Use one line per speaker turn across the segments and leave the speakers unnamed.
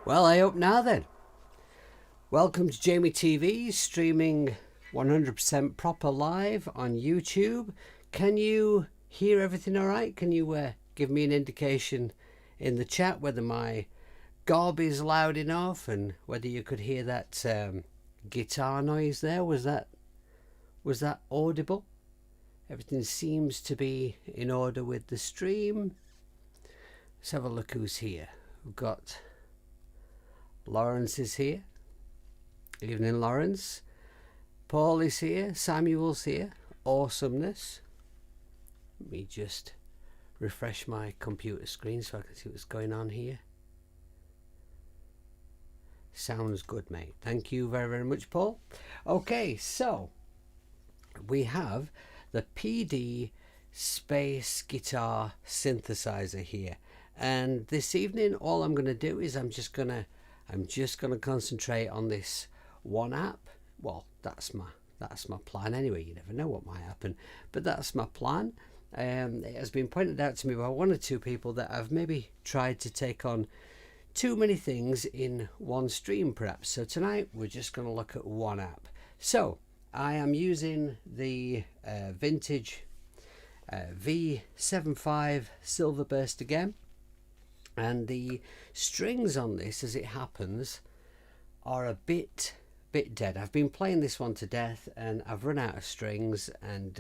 Well, I hope now then. Welcome to Jamie TV, streaming 100% proper live on YouTube. Can you hear everything all right? Can you give me an indication in the chat whether my gob is loud enough and whether you could hear that guitar noise there? Was that audible? Everything seems to be in order with the stream. Let's have a look who's here. We've got Lawrence is here. Evening, Lawrence. Paul is here. Samuel's here. Awesomeness. Let me just refresh my computer screen so I can see what's going on here. Sounds good, mate. Thank you very, very much, Paul. Okay, so we have the PD Space Guitar Synthesizer here. And this evening, all I'm going to do is I'm just going to concentrate on this one app. Well, that's my plan anyway. You never know what might happen, but that's my plan. It has been pointed out to me by one or two people that I've maybe tried to take on too many things in one stream perhaps. So tonight we're just going to look at one app. So I am using the vintage V75 Silverburst again. And the strings on this, as it happens, are a bit dead. I've been playing this one to death, and I've run out of strings, and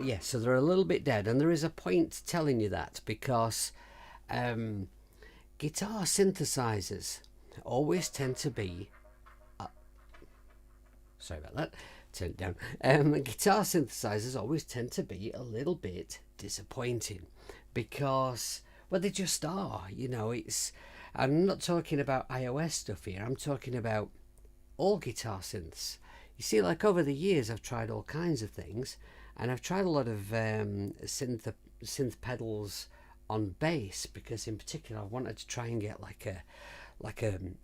yeah, so they're a little bit dead. And there is a point telling you that because guitar synthesizers always tend to be. Sorry about that. Turn it down. Guitar synthesizers always tend to be a little bit disappointing because. Well, they just are, you know. I'm not talking about iOS stuff here. I'm talking about all guitar synths. You see, like over the years, I've tried all kinds of things, and I've tried a lot of synth pedals on bass because, in particular, I wanted to try and get like a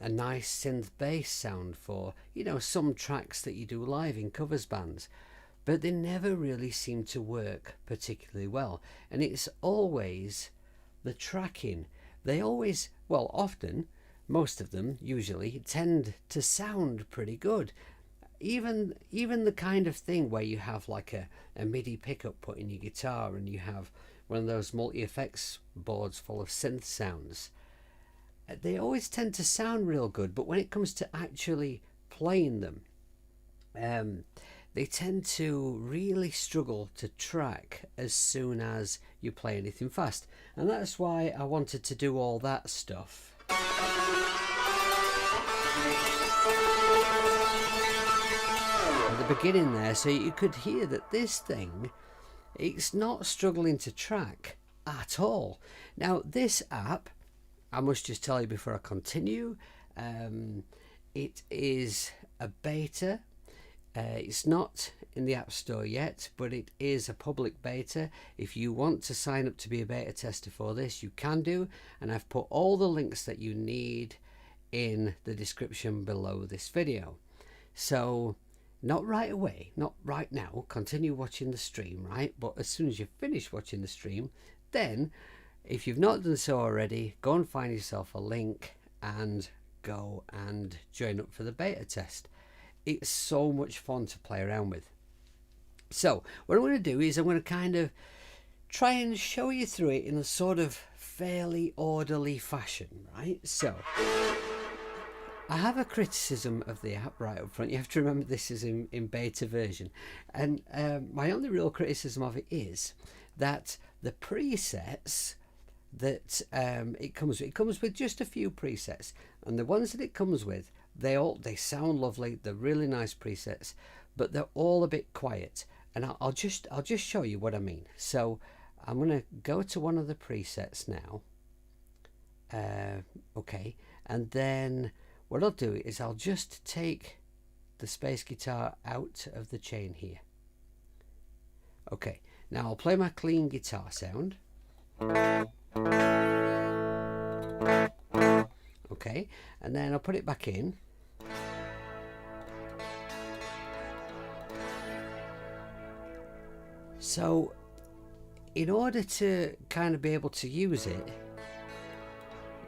nice synth bass sound for, you know, some tracks that you do live in covers bands. But they never really seem to work particularly well, and it's always the tracking. They always, well, often, most of them usually tend to sound pretty good. Even the kind of thing where you have like a MIDI pickup put in your guitar and you have one of those multi-effects boards full of synth sounds, they always tend to sound real good, but when it comes to actually playing them, they tend to really struggle to track as soon as you play anything fast. And that's why I wanted to do all that stuff. At the beginning there, so you could hear that this thing, it's not struggling to track at all. Now this app, I must just tell you before I continue, it is a beta. It's not in the App Store yet, but it is a public beta. If you want to sign up to be a beta tester for this, you can do, and I've put all the links that you need in the description below this video. So not right away, not right now, continue watching the stream, right? But as soon as you finish watching the stream, then if you've not done so already, go and find yourself a link and go and join up for the beta test. It's so much fun to play around with. So what I'm going to do is I'm going to kind of try and show you through it in a sort of fairly orderly fashion, right? So I have a criticism of the app right up front. You have to remember this is in beta version, and my only real criticism of it is that the presets that it comes with just a few presets, and the ones that it comes with, they sound lovely. They're really nice presets, but they're all a bit quiet. And I'll just show you what I mean. So I'm going to go to one of the presets now. Okay, and then what I'll do is I'll just take the space guitar out of the chain here. Okay, now I'll play my clean guitar sound. Okay, and then I'll put it back in. So in order to kind of be able to use it,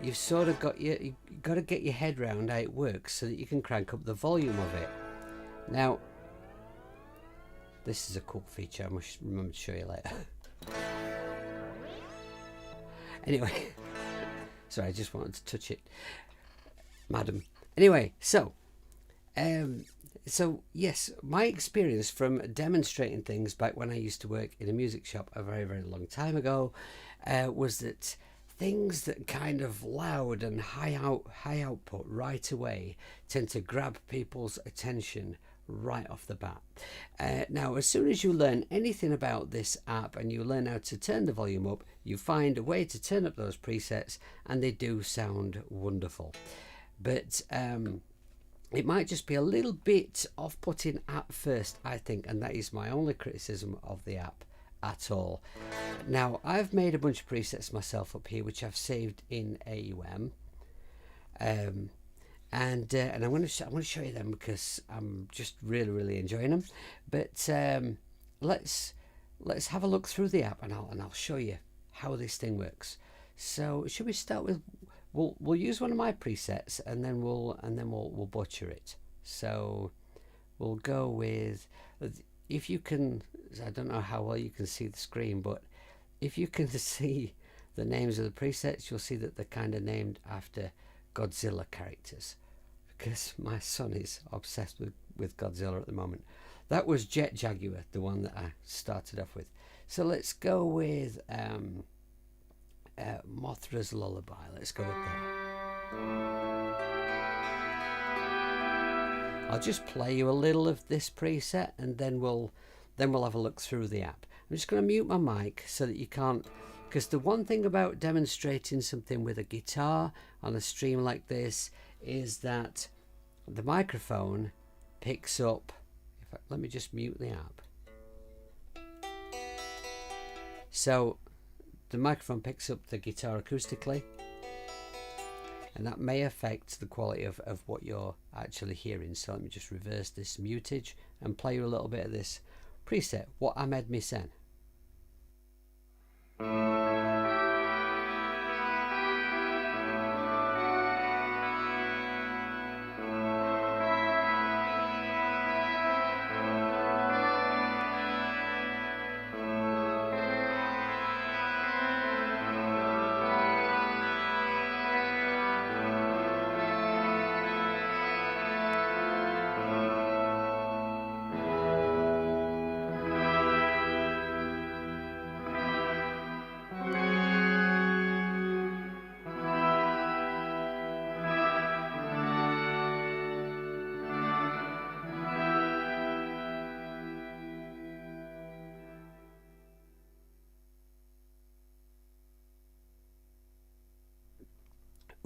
you've sort of got you've got to get your head around how it works so that you can crank up the volume of it. Now, this is a cool feature. I must remember to show you later. Anyway, sorry, I just wanted to touch it, madam. Anyway, so yes, my experience from demonstrating things back when I used to work in a music shop a very, very long time ago was that things that kind of loud and high output right away tend to grab people's attention right off the bat. Now, as soon as you learn anything about this app and you learn how to turn the volume up, you find a way to turn up those presets, and they do sound wonderful. But it might just be a little bit off-putting at first, I think, and that is my only criticism of the app at all. Now, I've made a bunch of presets myself up here, which I've saved in AUM. And I'm going to show you them because I'm just really enjoying them. But let's have a look through the app, and I'll show you how this thing works. So should we start with, we'll use one of my presets, and then we'll butcher it. So we'll go with, if you can, I don't know how well you can see the screen, but if you can see the names of the presets, you'll see that they're kind of named after Godzilla characters, because my son is obsessed with Godzilla at the moment. That was Jet Jaguar, the one that I started off with. So let's go with Mothra's Lullaby. Let's go with that. I'll just play you a little of this preset, and then we'll have a look through the app. I'm just going to mute my mic so that you can't, because the one thing about demonstrating something with a guitar on a stream like this is that the microphone picks up. In fact, let me just mute the app. So the microphone picks up the guitar acoustically, and that may affect the quality of what you're actually hearing. So let me just reverse this mutage and play you a little bit of this preset, What Ahmed Me Sen.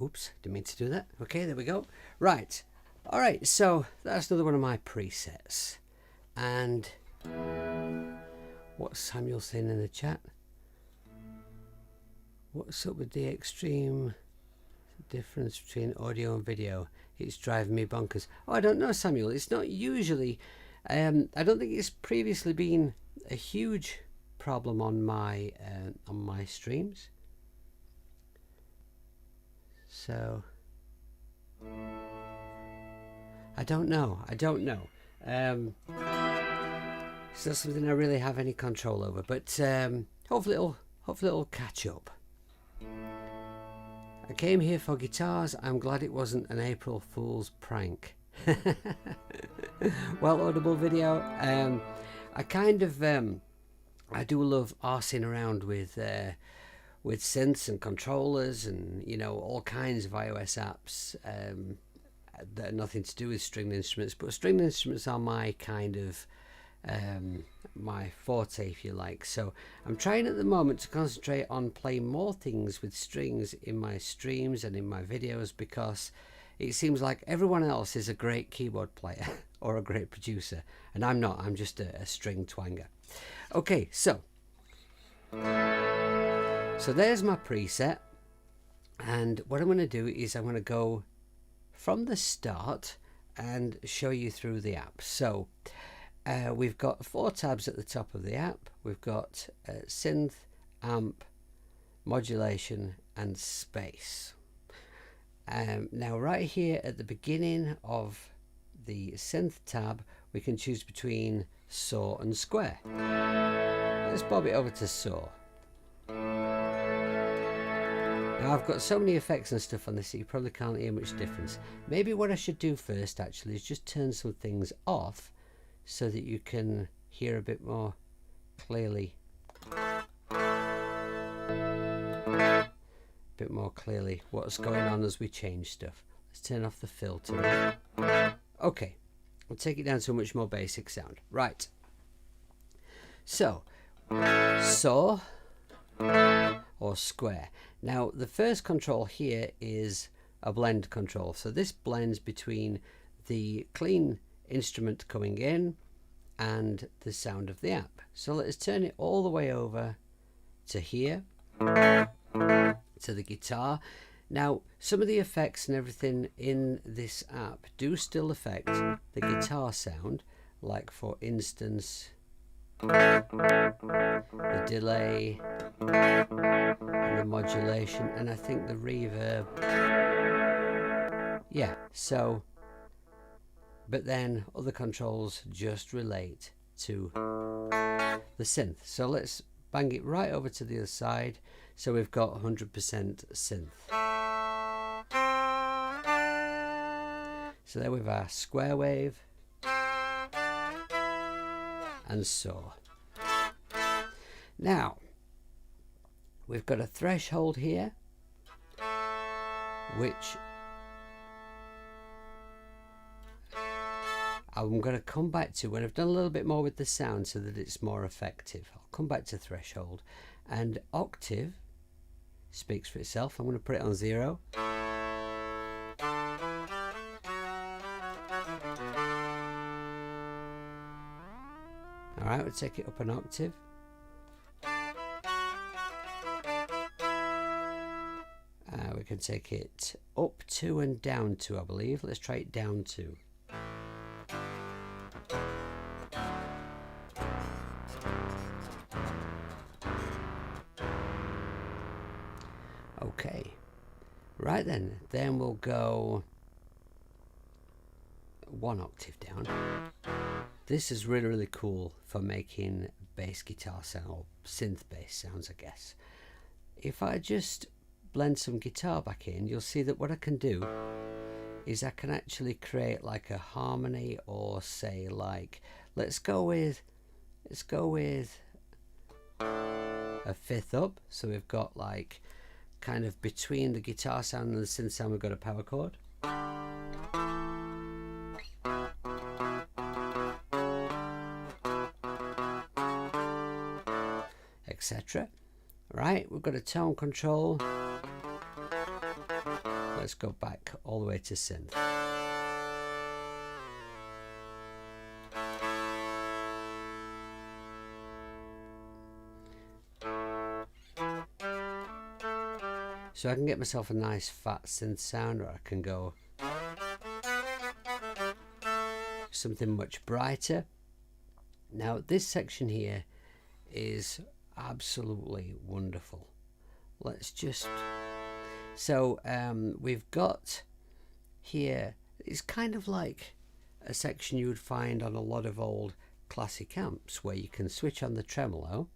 Oops, didn't mean to do that. Okay, there we go. Right. All right, so that's another one of my presets. And what's Samuel saying in the chat? What's up with the extreme difference between audio and video? It's driving me bonkers. Oh, I don't know, Samuel. It's not usually. I don't think it's previously been a huge problem on my streams. So I don't know. It's not something I really have any control over, but hopefully it'll catch up. I came here for guitars. I'm glad it wasn't an April Fool's prank. Well, audible video. I kind of I do love arsing around with synths and controllers and, you know, all kinds of iOS apps that are nothing to do with stringed instruments, but stringed instruments are my kind of my forte, if you like. So I'm trying at the moment to concentrate on playing more things with strings in my streams and in my videos, because it seems like everyone else is a great keyboard player or a great producer, and I'm not. I'm just a string twanger. Okay, so there's my preset, and what I'm going to do is I'm going to go from the start and show you through the app. So we've got 4 tabs at the top of the app. We've got synth, amp, modulation and space. Now right here at the beginning of the synth tab, we can choose between saw and square. Let's bob it over to saw. Now I've got so many effects and stuff on this that you probably can't hear much difference. Maybe what I should do first actually is just turn some things off so that you can hear a bit more clearly. What's going on as we change stuff. Let's turn off the filter. Okay, we'll take it down to a much more basic sound. Right. So, saw or square. Now the first control here is a blend control. So this blends between the clean instrument coming in and the sound of the app. So let's turn it all the way over to here, to the guitar. Now some of the effects and everything in this app do still affect the guitar sound, like for instance the delay and the modulation, and I think the reverb. Yeah, so but then other controls just relate to the synth. So let's bang it right over to the other side. So we've got 100% synth. So there we've our square wave and saw. Now we've got a threshold here, which I'm going to come back to when I've done a little bit more with the sound so that it's more effective. I'll come back to threshold, and octave speaks for itself. I'm going to put it on 0. Alright, we'll take it up an octave. We can take it up 2 and down 2, I believe. Let's try it down 2. Okay, right then we'll go 1 octave down. This is really cool for making bass guitar sound, or synth bass sounds, I guess. If I just blend some guitar back in, you'll see that what I can do is I can actually create like a harmony, or say like, let's go with a fifth up. So we've got like kind of between the guitar sound and the synth sound, we've got a power chord. Etc. Right, we've got a tone control. Let's go back all the way to synth. So I can get myself a nice fat synth sound, or I can go something much brighter. Now this section here is absolutely wonderful. Let's just, so we've got here, it's kind of like a section you would find on a lot of old classic amps, where you can switch on the tremolo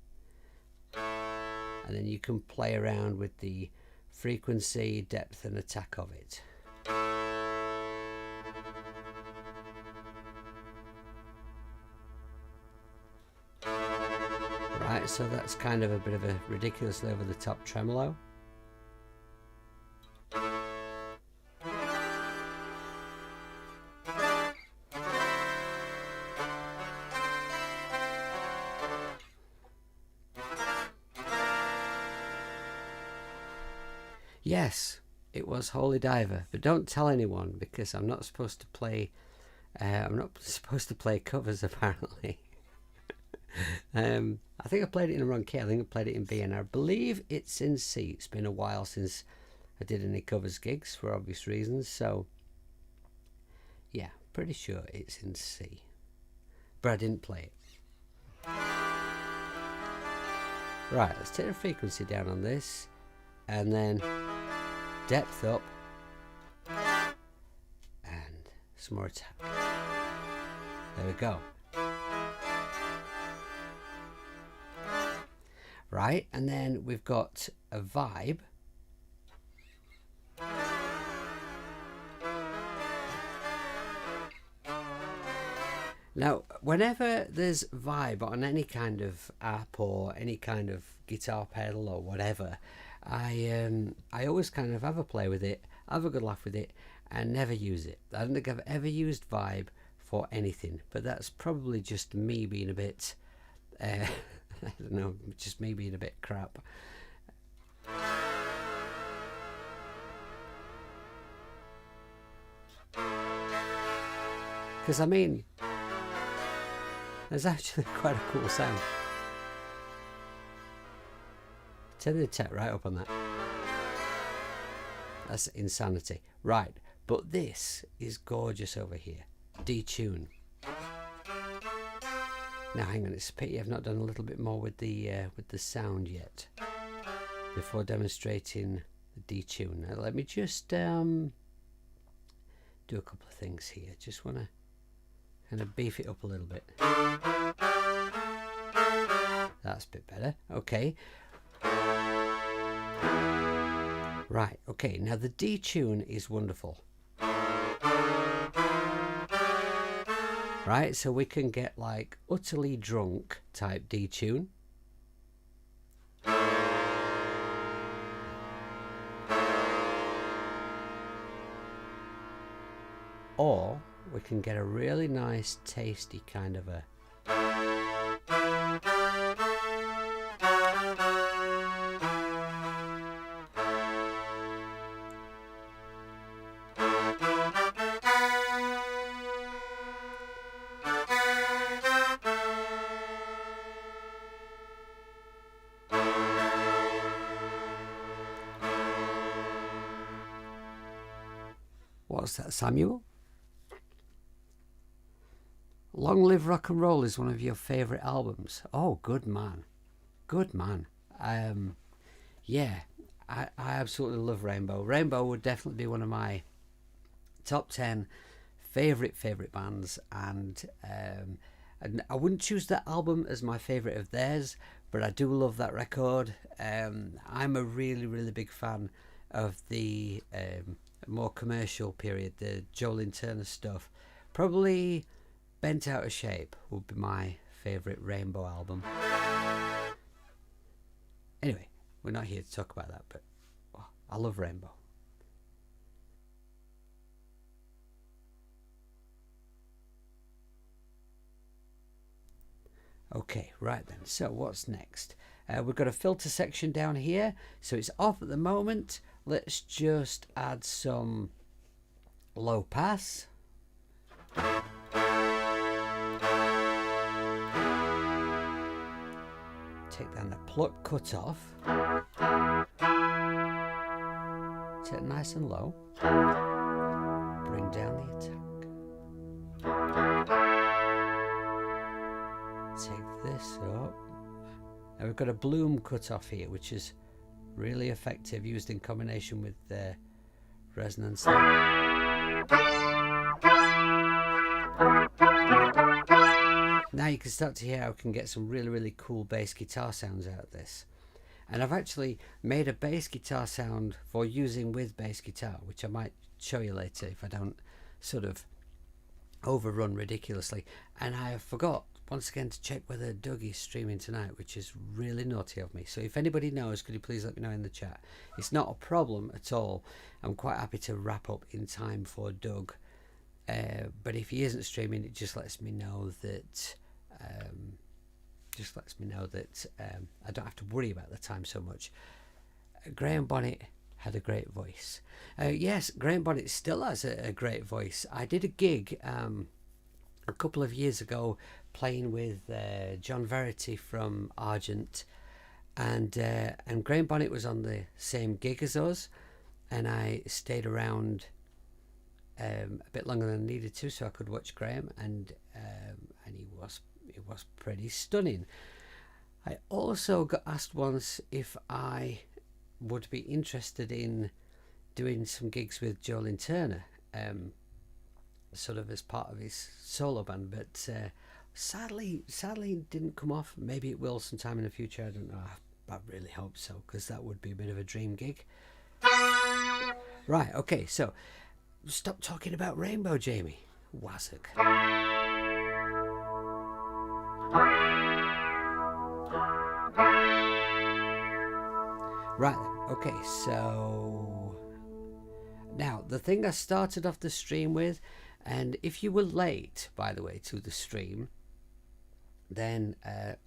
and then you can play around with the frequency, depth and attack of it. Right, so that's kind of a bit of a ridiculously over the top tremolo. Yes, it was Holy Diver, but don't tell anyone, because I'm not supposed to play. I'm not supposed to play covers apparently. I think I played it in the wrong key. I think I played it in B, and I believe it's in C. It's been a while since I did any covers gigs for obvious reasons. So yeah, pretty sure it's in C, but I didn't play it. Right, let's take the frequency down on this, and then depth up some more attack. There we go. Right, and then we've got a vibe. Now, whenever there's vibe on any kind of app or any kind of guitar pedal or whatever, I always kind of have a play with it, have a good laugh with it, and never use it. I don't think I've ever used vibe for anything, but that's probably just me being a bit, I don't know, just me being a bit crap. Because, I mean, there's actually quite a cool sound. Turn the attack right up on that. That's insanity. Right, but this is gorgeous over here. Detune. Now hang on, it's a pity I've not done a little bit more with the sound yet before demonstrating the detune. Now let me just do a couple of things here. Just want to kind of beef it up a little bit. That's a bit better. Okay. Right, okay, now the detune is wonderful. Right, so we can get like utterly drunk type detune. Or we can get a really nice tasty kind of a what's that, Samuel? Long Live Rock and Roll is one of your favourite albums. Oh, good man. Good man. Yeah, I absolutely love Rainbow. Rainbow would definitely be one of my top 10 favourite bands, and I wouldn't choose that album as my favourite of theirs, but I do love that record. I'm a really big fan of the more commercial period, the Jolene Turner stuff. Probably Bent Out of Shape would be my favourite Rainbow album. Anyway, we're not here to talk about that, but I love Rainbow. Okay, right then, so what's next? We've got a filter section down here, so it's off at the moment. Let's just add some low pass. Take down the pluck cutoff. Take it nice and low. Bring down the attack. Take this up. Now we've got a bloom cutoff here, which is really effective, used in combination with the resonance. Now you can start to hear how I can get some really cool bass guitar sounds out of this. And I've actually made a bass guitar sound for using with bass guitar, which I might show you later if I don't sort of overrun ridiculously. And I forgot once again to check whether Doug is streaming tonight, which is really naughty of me. So if anybody knows, could you please let me know in the chat? It's not a problem at all. I'm quite happy to wrap up in time for Doug. But if he isn't streaming, it just lets me know that I don't have to worry about the time so much. Graham Bonnet had a great voice. Yes, Graham Bonnet still has a great voice. I did a gig a couple of years ago playing with John Verity from Argent, and Graham Bonnet was on the same gig as us, and I stayed around a bit longer than I needed to so I could watch Graham, and he was pretty stunning. I also got asked once if I would be interested in doing some gigs with Jolene Turner. sort of as part of his solo band, but sadly didn't come off. Maybe it will sometime in the future, I don't know. I really hope so, because that would be a bit of a dream gig. Right, okay, so stop talking about Rainbow, Jamie. Wazzock. Right, okay, so now the thing I started off the stream with, and if you were late, by the way, to the stream, then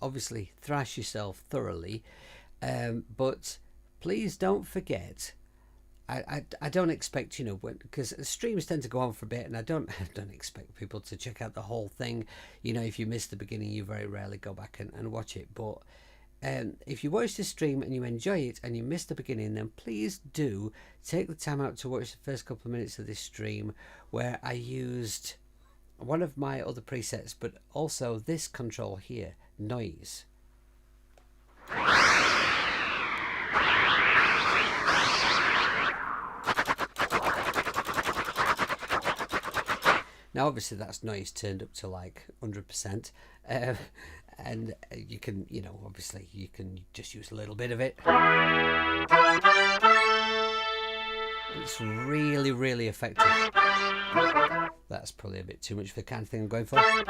obviously thrash yourself thoroughly, but please don't forget, I don't expect, you know, because streams tend to go on for a bit, and I don't expect people to check out the whole thing. You know, if you miss the beginning, you very rarely go back and watch it. But if you watch the stream and you enjoy it and you miss the beginning, then please do take the time out to watch the first couple of minutes of this stream, where I used one of my other presets, but also this control here, noise. Now obviously that's noise turned up to like 100%, and you can, you know, obviously you can just use a little bit of it. It's really, really effective. That's probably a bit too much for the kind of thing I'm going for. Right,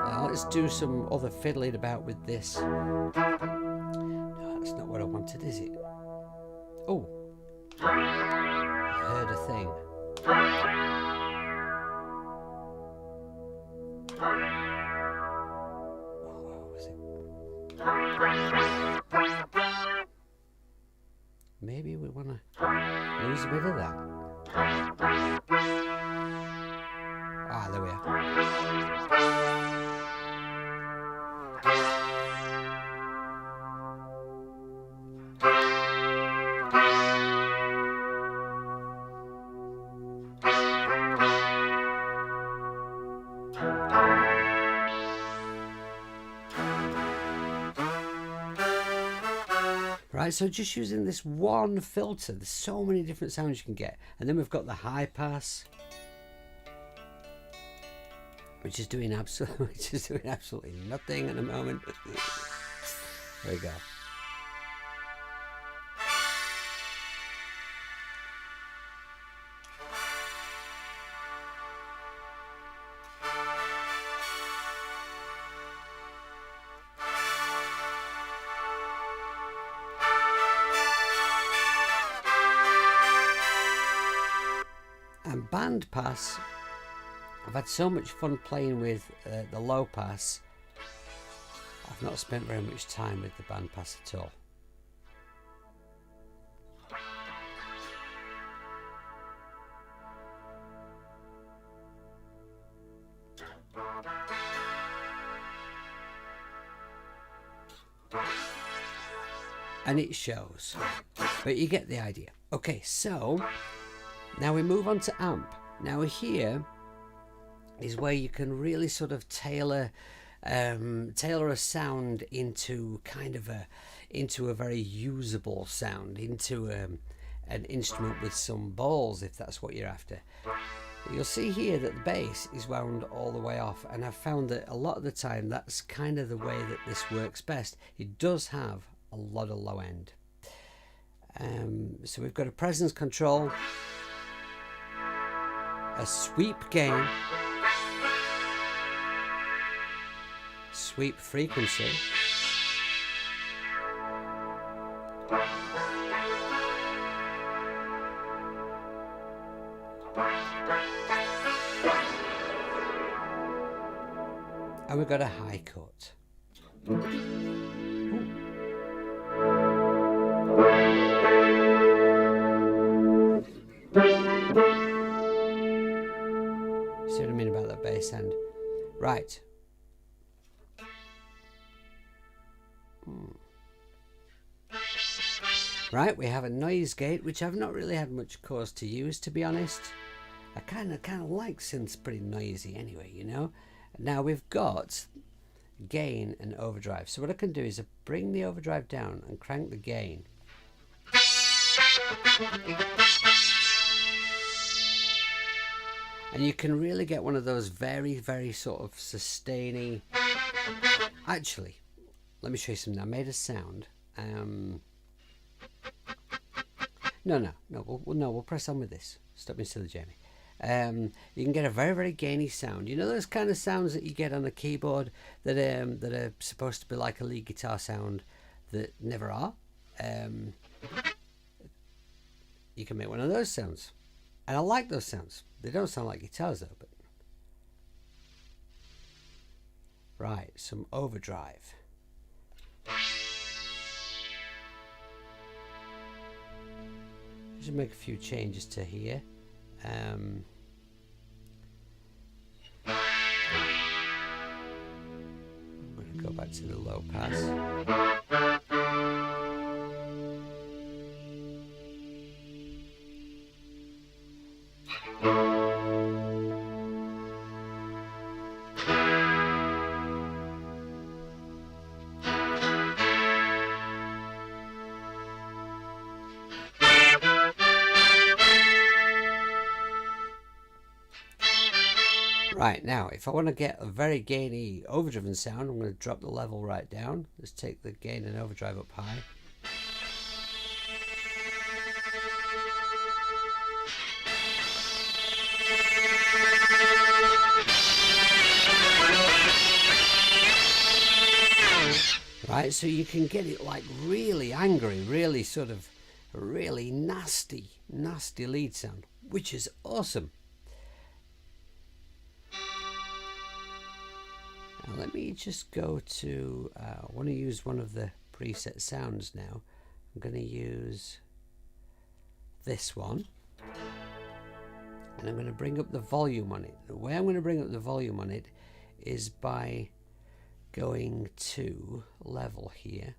now let's do some other fiddling about with this. No, that's not what I wanted, is it? Oh, I heard a thing. Oh, what was it? Maybe we want to lose a bit of that. Ah, there we are. Right, so just using this one filter, there's so many different sounds you can get. And then we've got the high pass, which is doing absolutely nothing at the moment. There we go. And band pass, I've had so much fun playing with the low pass. I've not spent very much time with the band pass at all. And it shows, but you get the idea. Okay, so now we move on to amp. Now here is where you can really sort of tailor a sound into kind of a very usable sound, into an instrument with some balls, if that's what you're after. You'll see here that the bass is wound all the way off, and I've found that a lot of the time that's kind of the way that this works best. It does have a lot of low end. So we've got a presence control, a sweep gain, sweep frequency, and we've got a high cut. See what I mean about that bass end? Right. Right, we have a noise gate, which I've not really had much cause to use, to be honest. I kind of like synths pretty noisy anyway, you know. Now we've got gain and overdrive. So what I can do is bring the overdrive down and crank the gain. And you can really get one of those very, very sort of sustainy. Actually, let me show you something. I made a sound. No, we'll press on with this. Stop being silly, Jamie. You can get a very, very gainy sound. You know those kind of sounds that you get on a keyboard that are supposed to be like a lead guitar sound that never are. You can make one of those sounds, and I like those sounds. They don't sound like guitars though. But right, some overdrive. Just make a few changes to here. I'm going to go back to the low pass. Right, now if I want to get a very gainy overdriven sound, I'm going to drop the level right down. Let's take the gain and overdrive up high. Right, so you can get it like really angry, really sort of really nasty lead sound, which is awesome. Now let me just go to, I want to use one of the preset sounds now. I'm going to use this one. And I'm going to bring up the volume on it. The way I'm going to bring up the volume on it is by going to level here.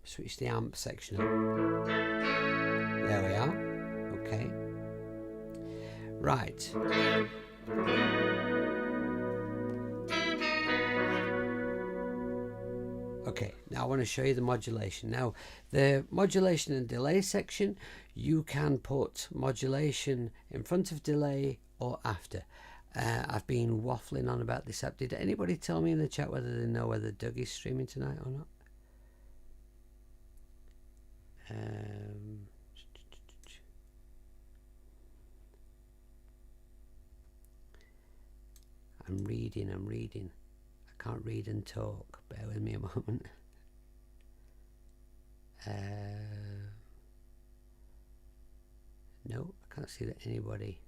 Switch the amp section up. There we are. Okay. Right. Okay, now I want to show you the modulation. Now, the modulation and delay section, you can put modulation in front of delay or after. I've been waffling on about this app. Did anybody tell me in the chat whether they know whether Doug is streaming tonight or not? I'm reading. I can't read and talk. Bear with me a moment. No, I can't see that anybody.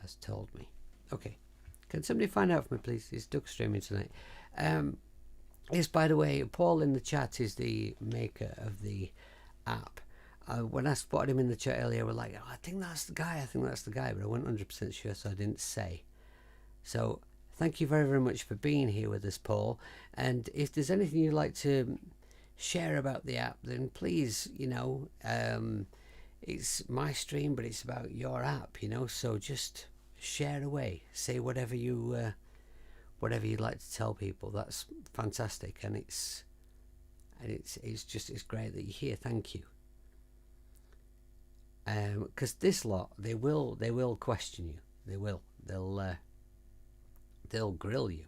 Has told me. Okay, can somebody find out for me, please? Is Doug streaming tonight? Yes, by the way, Paul in the chat is the maker of the app. When I spotted him in the chat earlier, we're like, oh, I think that's the guy, but I wasn't 100% sure, so I didn't say. So thank you very, very much for being here with us, Paul. And if there's anything you'd like to share about the app, then please, you know, it's my stream, but it's about your app, you know, so just share away, say whatever you'd like to tell people. That's fantastic, and it's great that you're here. Thank you. Because this lot, they will question you. They'll grill you.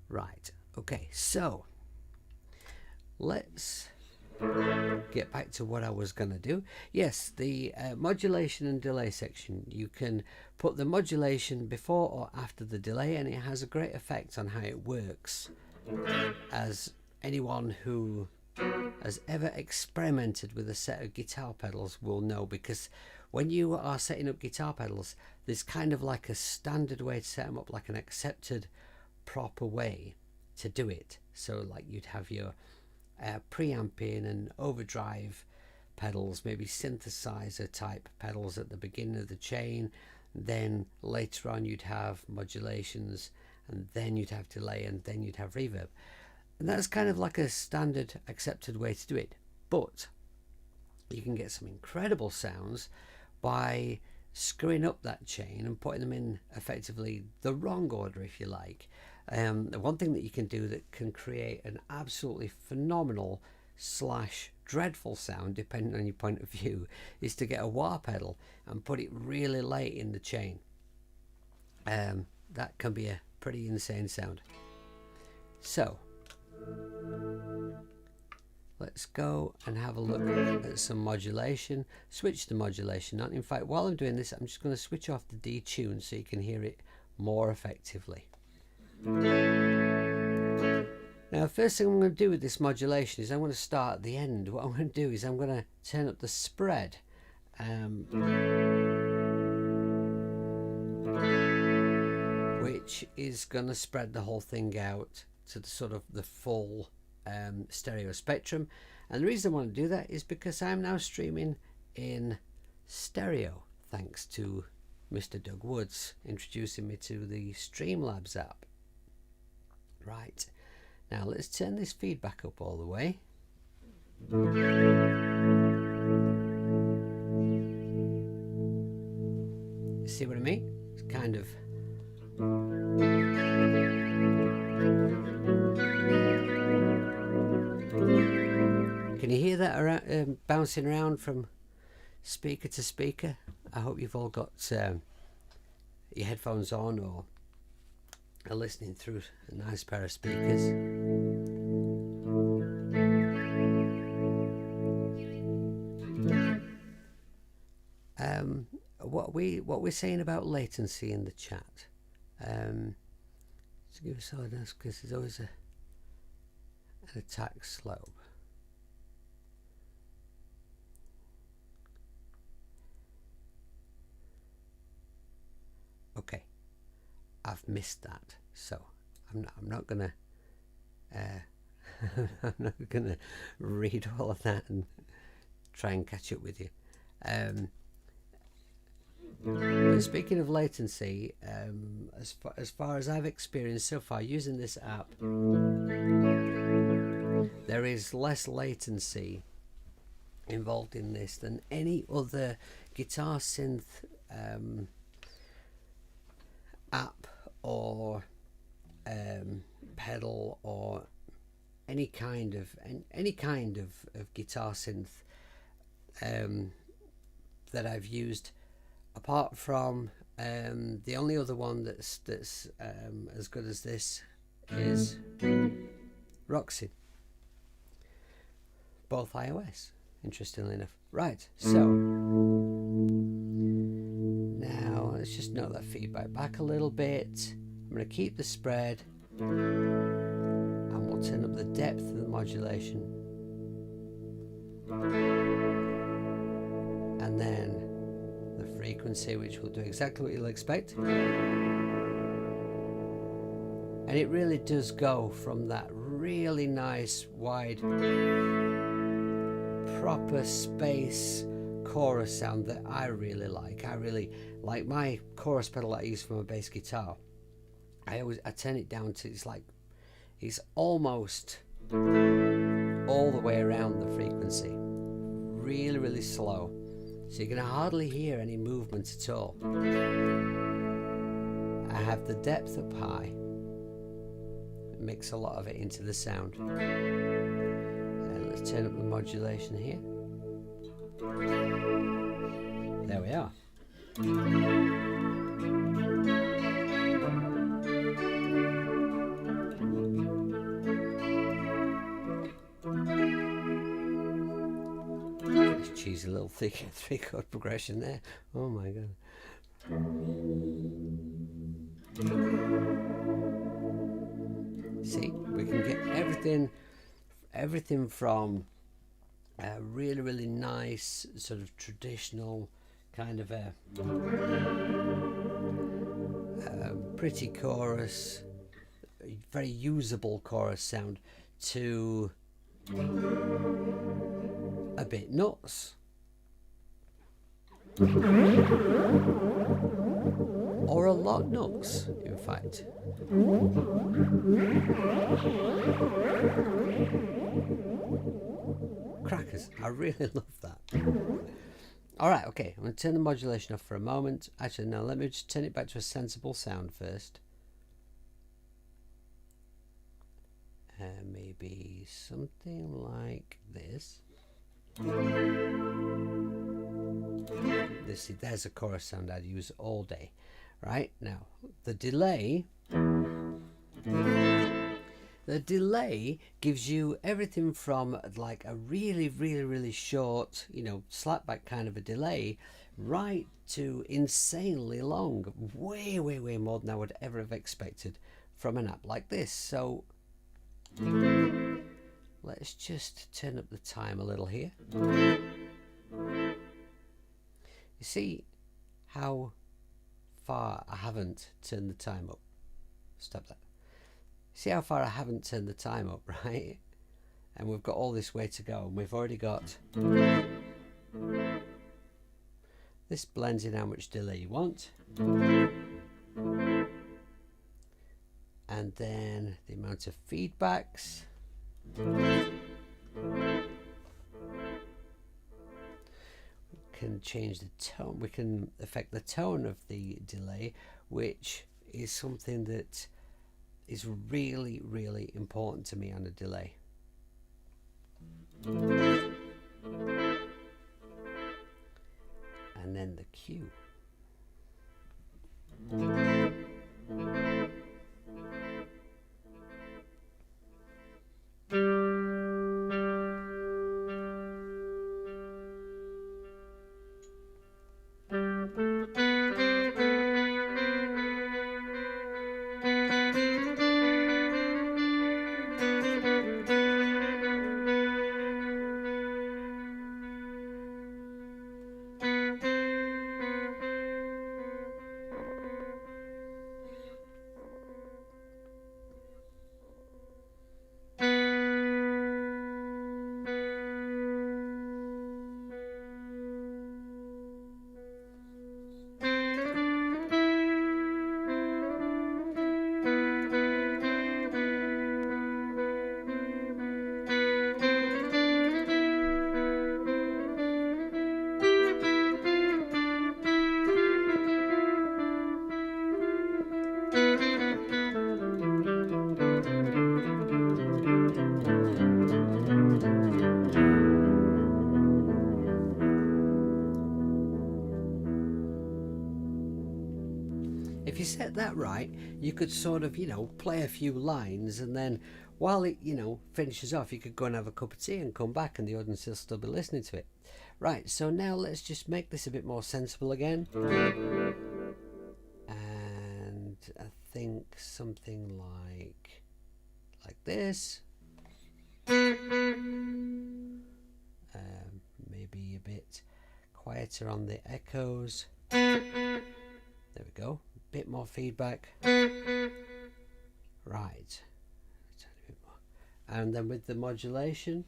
Right. Okay. So let's get back to what I was going to do. Yes, the modulation and delay section. You can put the modulation before or after the delay, and it has a great effect on how it works. As anyone who has ever experimented with a set of guitar pedals will know, because when you are setting up guitar pedals, there's kind of like a standard way to set them up, like an accepted proper way to do it. So like you'd have your preamping and overdrive pedals, maybe synthesizer type pedals at the beginning of the chain, then later on you'd have modulations, and then you'd have delay, and then you'd have reverb. And that's kind of like a standard accepted way to do it. But you can get some incredible sounds by screwing up that chain and putting them in effectively the wrong order, if you like. One thing that you can do that can create an absolutely phenomenal / dreadful sound, depending on your point of view, is to get a wah pedal and put it really late in the chain. That can be a pretty insane sound. So let's go and have a look at some modulation. Switch the modulation on. In fact, while I'm doing this, I'm just going to switch off the detune so you can hear it more effectively. Now, the first thing I'm going to do with this modulation is I'm going to start at the end. What I'm going to do is I'm going to turn up the spread. Which is going to spread the whole thing out to the sort of the full stereo spectrum. And the reason I want to do that is because I'm now streaming in stereo, thanks to Mr. Doug Woods introducing me to the Streamlabs app. Right, now let's turn this feedback up all the way. See what I mean? It's kind of can you hear that around, bouncing around from speaker to speaker? I hope you've all got your headphones on or are listening through a nice pair of speakers. What we're saying about latency in the chat. To give us all this, because there's always an attack slope. Okay, I've missed that, so I'm not gonna I'm not gonna read all of that and try and catch up with you. But speaking of latency, as far as I've experienced so far using this app, there is less latency involved in this than any other guitar synth app or pedal or any kind of guitar synth that I've used, apart from the only other one that's as good as this is Roxy, both iOS, interestingly enough. Right, so now let's just note that feedback back a little bit. I'm going to keep the spread and we'll turn up the depth of the modulation, and then the frequency, which will do exactly what you'll expect. And it really does go from that really nice wide proper space chorus sound that I really like. I really like my chorus pedal that I use for my bass guitar. I turn it down to it's almost all the way around the frequency, really slow, so you're gonna hardly hear any movement at all. I have the depth up high, mix a lot of it into the sound. And let's turn up the modulation here. There we are. Cheesy little thick 3-chord progression there. Oh my god. See, we can get everything from a really nice sort of traditional kind of a pretty chorus, very usable chorus sound, to a bit nuts, or a lot nuts, in fact. Crackers, I really love that. Alright, okay, I'm going to turn the modulation off for a moment. Actually, no, let me just turn it back to a sensible sound first. maybe something like this. There's a chorus sound I'd use all day. Right, now the delay gives you everything from like a really short, you know, slapback kind of a delay, right to insanely long, way more than I would ever have expected from an app like this. So let's just turn up the time a little here. You see how far I haven't turned the time up. Stop that. See how far I haven't turned the time up, right? And we've got all this way to go, and we've already got this blends in how much delay you want, and then the amount of feedbacks. Can change the tone, we can affect the tone of the delay, which is something that is really important to me on a delay. And then the cue. If you set that right, you could sort of, you know, play a few lines, and then while it, you know, finishes off, you could go and have a cup of tea and come back and the audience will still be listening to it. Right, so now let's just make this a bit more sensible again. And I think something like this. Maybe a bit quieter on the echoes. There we go. Bit more feedback. Right. A tiny bit more. And then with the modulation.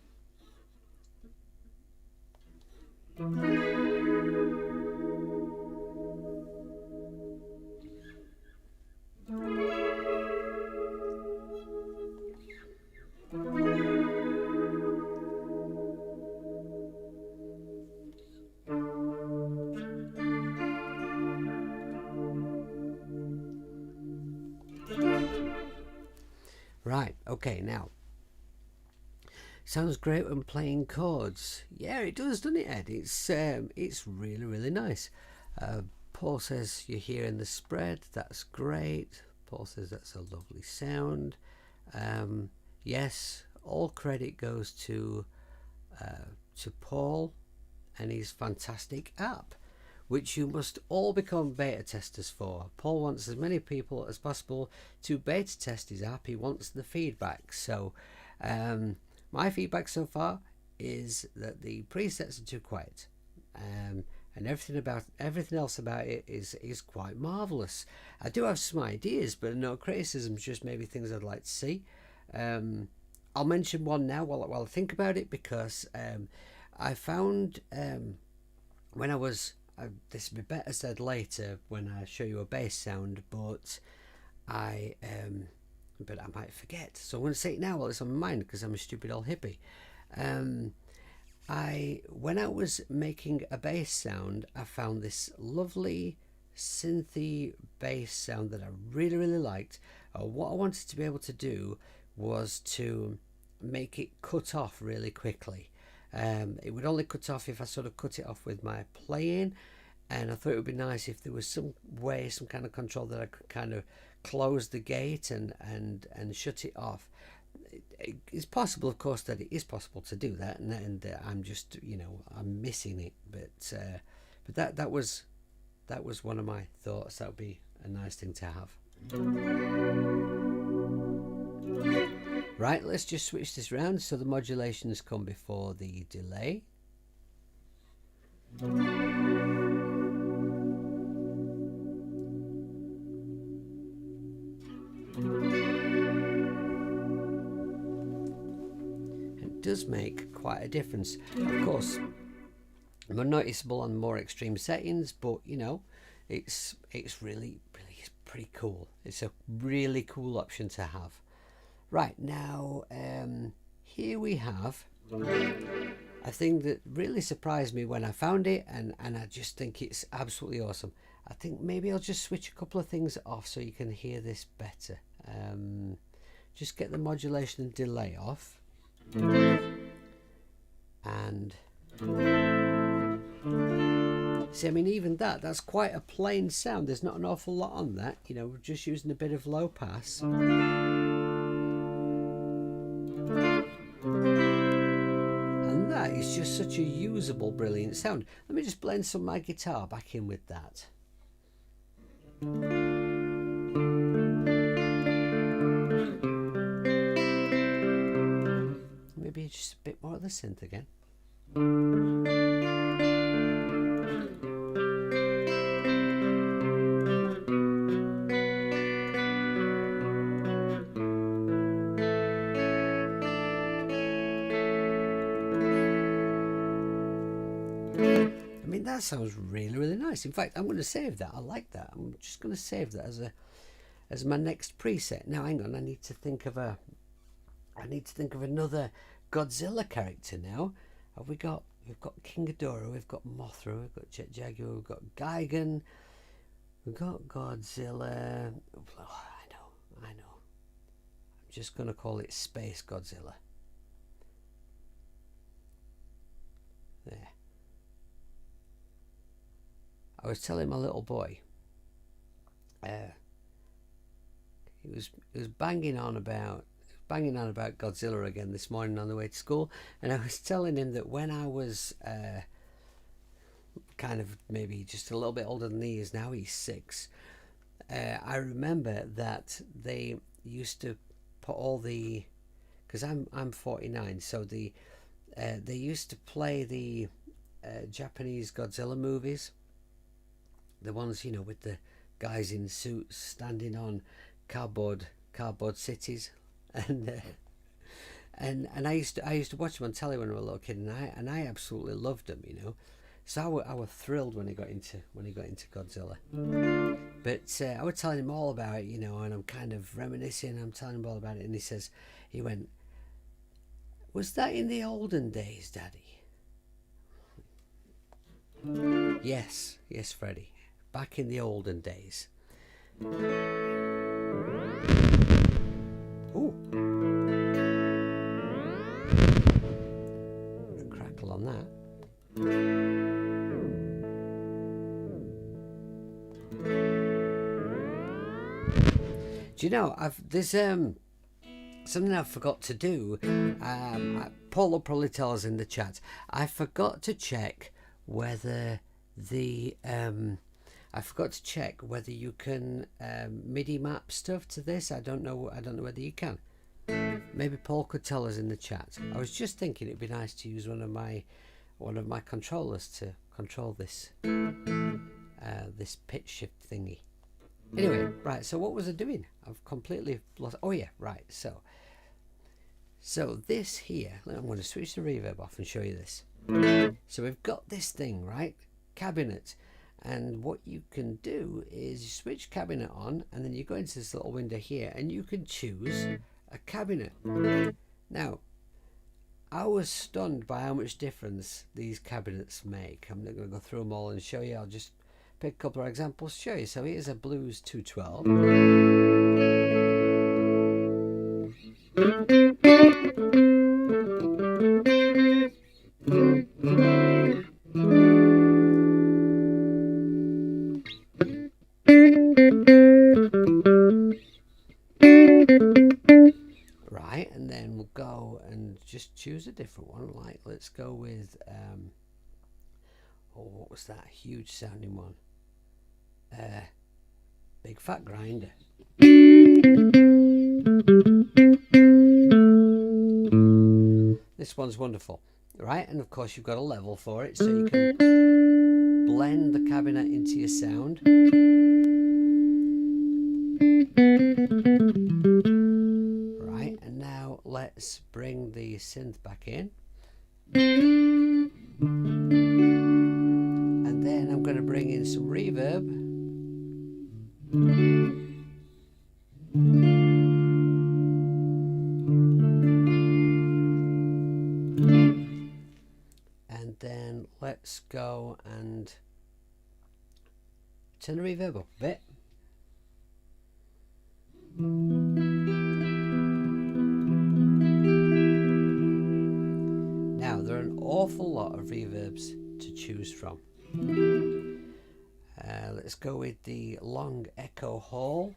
Right, okay, now sounds great when playing chords. Yeah, it does, doesn't it, Ed? It's really nice. Paul says you're hearing the spread. That's great. Paul says that's a lovely sound. Yes, all credit goes to Paul and his fantastic app, which you must all become beta testers for. Paul wants as many people as possible to beta test his app. He wants the feedback. So my feedback so far is that the presets are too quiet, and everything else about it is quite marvelous. I do have some ideas, but no criticisms, just maybe things I'd like to see. I'll mention one now while I think about it, because I found when I was this will be better said later when I show you a bass sound, but I might forget, so I'm going to say it now while it's on my mind, because I'm a stupid old hippie. When I was making a bass sound, I found this lovely synthy bass sound that I really liked. What I wanted to be able to do was to make it cut off really quickly. It would only cut off if I sort of cut it off with my playing, and I thought it would be nice if there was some way, some kind of control that I could kind of close the gate and shut it off. It's possible, of course, that it is possible to do that, and I'm just, you know, I'm missing it. But that was one of my thoughts. That would be a nice thing to have. Right, let's just switch this around so the modulations come before the delay. It does make quite a difference. Of course, more noticeable on more extreme settings, but you know, it's really pretty cool. It's a really cool option to have. Right, now here we have a thing that really surprised me when I found it, and I just think it's absolutely awesome. I think maybe I'll just switch a couple of things off so you can hear this better. Just get the modulation and delay off, and see, I mean, even that's quite a plain sound. There's not an awful lot on that, you know. We're just using a bit of low pass. It's just such a usable, brilliant sound. Let me just blend some of my guitar back in with that. Maybe just a bit more of the synth again. That sounds really nice. In fact, I'm going to save that. I like that. I'm just going to save that as my next preset. Now, hang on. I need to think of another Godzilla character now. We've got King Ghidorah, we've got Mothra, we've got Jet Jaguar, we've got Gigan, we've got Godzilla. Oh, I know. I'm just going to call it Space Godzilla. There. I was telling my little boy, he was banging on about Godzilla again this morning on the way to school, and I was telling him that when I was kind of maybe just a little bit older than he is now, he's 6. I remember that they used to put all the, because I'm 49, so they used to play the Japanese Godzilla movies. The ones, you know, with the guys in suits standing on cardboard cities, and I used to watch them on telly when I was a little kid, and I absolutely loved them, you know. So I was thrilled when he got into Godzilla. But I was telling him all about it, you know, and I'm kind of reminiscing. I'm telling him all about it, and he went, "Was that in the olden days, Daddy?" Yes, Freddie. Back in the olden days. Ooh. A crackle on that. Do you know, there's something I forgot to do. Paul will probably tell us in the chat. I forgot to check whether you can MIDI map stuff to this. I don't know whether you can. Maybe Paul could tell us in the chat. I was just thinking it'd be nice to use one of my controllers to control this this pitch shift thingy. Anyway, right. So what was I doing? I've completely lost. Oh yeah, right. So this here. I'm going to switch the reverb off and show you this. So we've got this thing, right? Cabinet. And what you can do is you switch cabinet on, and then you go into this little window here, and you can choose a cabinet. Now, I was stunned by how much difference these cabinets make. I'm not going to go through them all and show you. I'll just pick a couple of examples to show you. So here's a Blues 212. just choose a different one. Like, let's go with oh, what was that huge sounding one? Big Fat Grinder. This one's wonderful, right? And of course you've got a level for it, so you can blend the cabinet into your sound. Right, and now let's bring the synth back in. And then I'm going to bring in some reverb. And then let's go and turn the reverb up a bit. Now there are an awful lot of reverbs to choose from. Let's go with the long echo hall.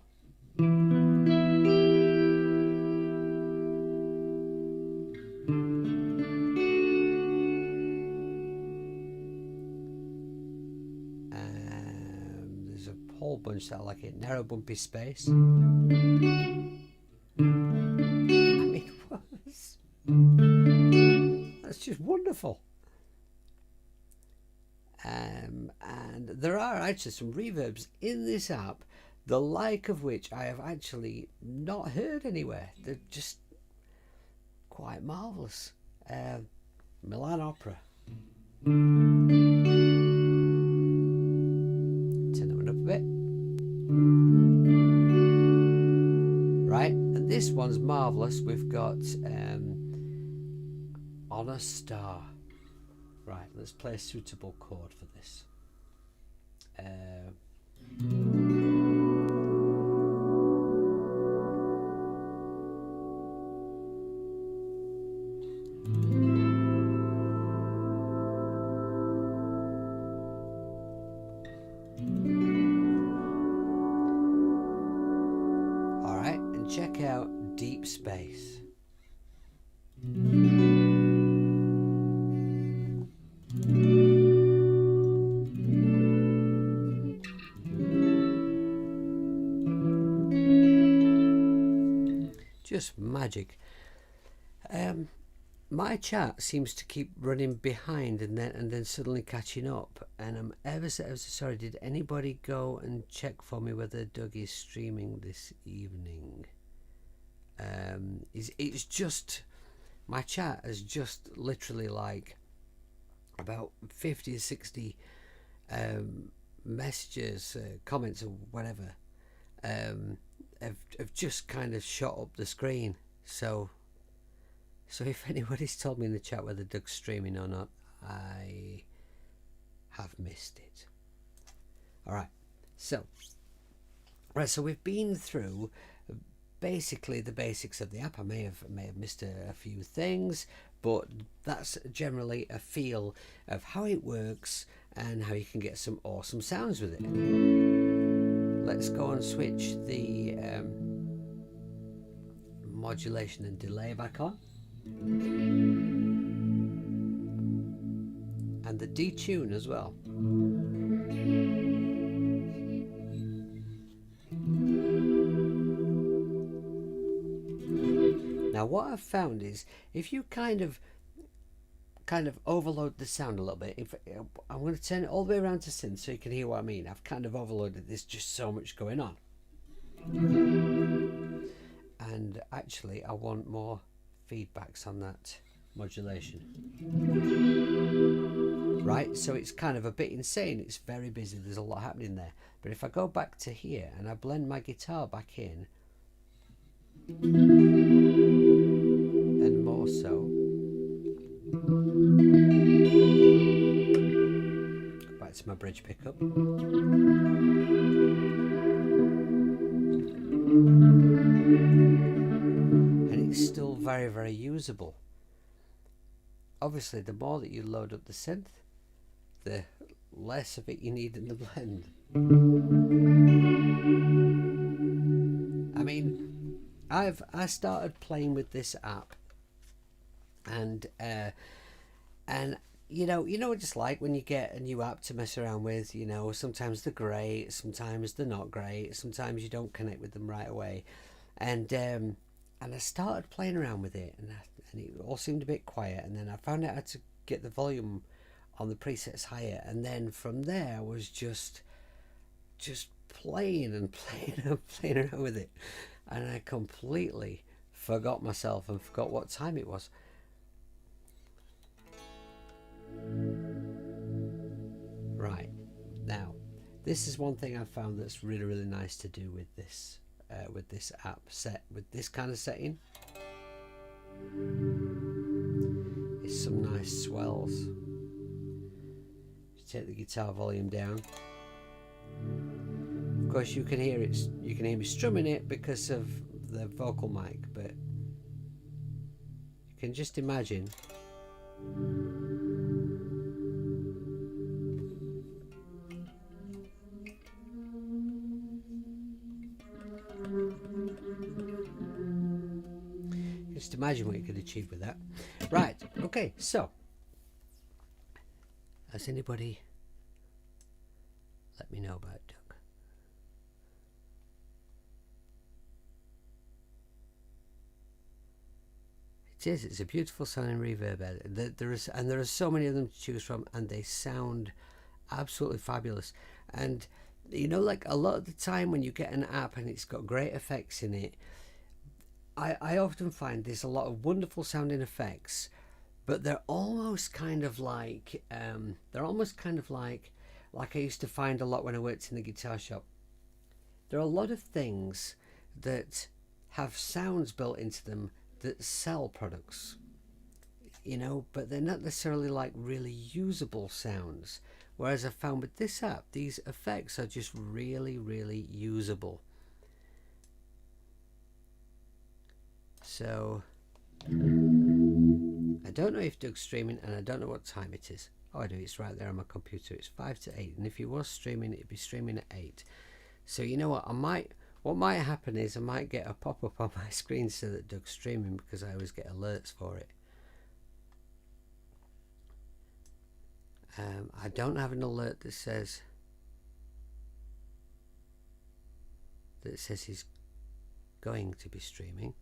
There's a whole bunch that I like it. Narrow bumpy space. I mean, that's just wonderful. And there are actually some reverbs in this app, the like of which I have actually not heard anywhere. They're just quite marvellous. Milan Opera. Turn that one up a bit. Right, and this one's marvellous. We've got On a Star. Right, let's play a suitable chord for this. All right, and check out Deep Space. Just magic. My chat seems to keep running behind and then suddenly catching up, and I'm ever so sorry. Did anybody go and check for me whether Doug is streaming this evening? It's just, my chat is just literally like about 50 or 60 messages, comments or whatever have just kind of shot up the screen. So if anybody's told me in the chat whether Doug's streaming or not, I have missed it. Alright, so we've been through basically the basics of the app. I may have missed a few things, but that's generally a feel of how it works and how you can get some awesome sounds with it. Let's go and switch the modulation and delay back on, and the detune as well. Now what I've found is if you kind of overload the sound a little bit, I'm going to turn it all the way around to synth so you can hear what I mean. I've kind of overloaded. There's just so much going on, and actually I want more feedbacks on that modulation. Right, so it's kind of a bit insane. It's very busy. There's a lot happening there. But if I go back to here and I blend my guitar back in, and more so, back to my bridge pickup, and it's still very, very usable. Obviously, the more that you load up the synth, the less of it you need in the blend. I mean, I started playing with this app And you know what it's like when you get a new app to mess around with. You know, sometimes they're great, sometimes they're not great, sometimes you don't connect with them right away. And I started playing around with it, and it all seemed a bit quiet. And then I found out how to get the volume on the presets higher, and then from there I was just playing and playing and playing around with it, and I completely forgot myself and forgot what time it was. Right, now this is one thing I've found that's really nice to do with this app set with this kind of setting. It's some nice swells. Just take the guitar volume down. Of course, you can hear it. You can hear me strumming it because of the vocal mic, but you can just imagine. Just imagine what you could achieve with that. Right, okay, so has anybody let me know about Doug? It's a beautiful sounding reverb edit. There are so many of them to choose from, and they sound absolutely fabulous. And you know, like a lot of the time when you get an app and it's got great effects in it, I often find there's a lot of wonderful sounding effects, but they're almost kind of like like I used to find a lot when I worked in the guitar shop. There are a lot of things that have sounds built into them that sell products, you know, but they're not necessarily like really usable sounds. Whereas I found with this app, these effects are just really usable. So I don't know if Doug's streaming, and I don't know what time it is. Oh, I do. It's right there on my computer. It's 5 to 8, and if he was streaming, it'd be streaming at 8. So you know what? What might happen is I might get a pop-up on my screen so that Doug's streaming, because I always get alerts for it. I don't have an alert that says he's going to be streaming.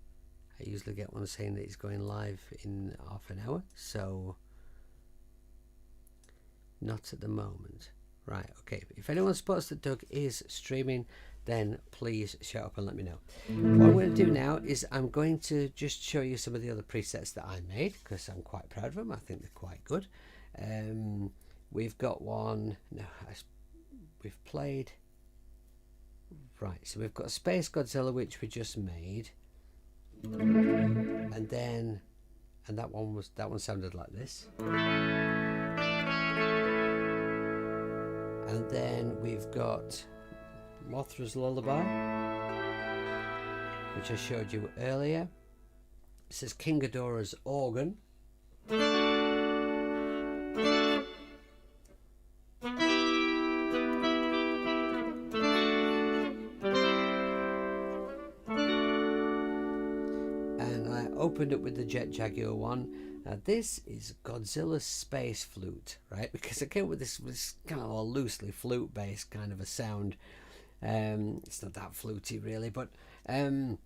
I usually get one saying that he's going live in half an hour, so not at the moment. Right, okay. If anyone spots that Doug is streaming, then please shout up and let me know. What I'm going to do now is I'm going to just show you some of the other presets that I made, because I'm quite proud of them. I think they're quite good. We've got one. No, we've played. Right, so we've got Space Godzilla, which we just made, and that one sounded like this. And then we've got Mothra's Lullaby, which I showed you earlier. This is King Ghidorah's Organ. And I opened up with the Jet Jaguar one. Now this is Godzilla's Space Flute, right? Because I came with this kind of a loosely flute-based kind of a sound. It's not that fluty really, but I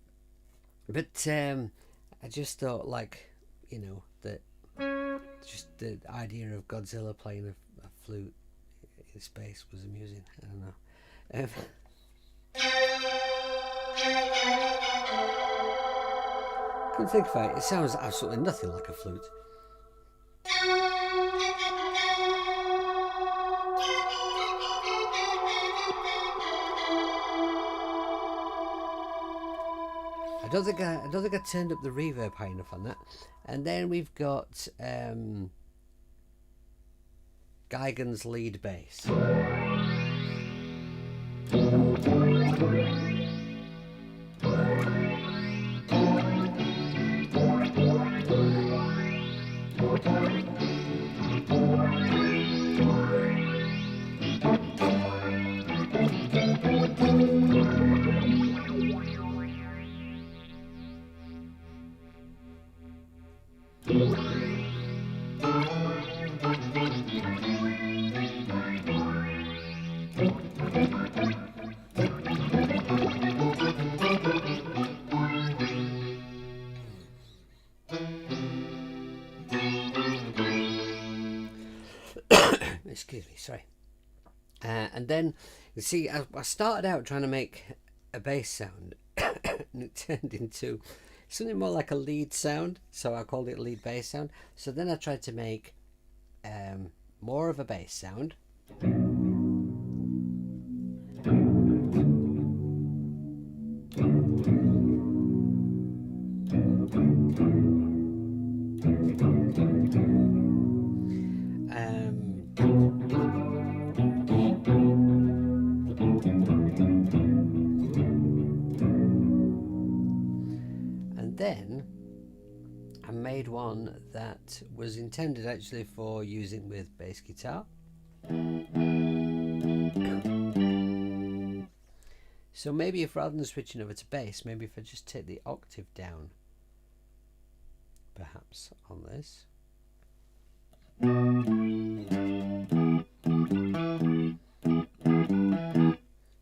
just thought, like, you know, that just the idea of Godzilla playing a flute in space was amusing. I don't know. Couldn't think about it. It sounds absolutely nothing like a flute. I don't think I turned up the reverb high enough on that. And then we've got Geigen's lead bass. excuse me, sorry. And then you see, I started out trying to make a bass sound, and it turned into something more like a lead sound, so I called it lead bass sound. So then I tried to make more of a bass sound. And then I made one that was intended actually for using with bass guitar. So maybe if rather than switching over to bass, maybe if I just take the octave down, perhaps on this. Let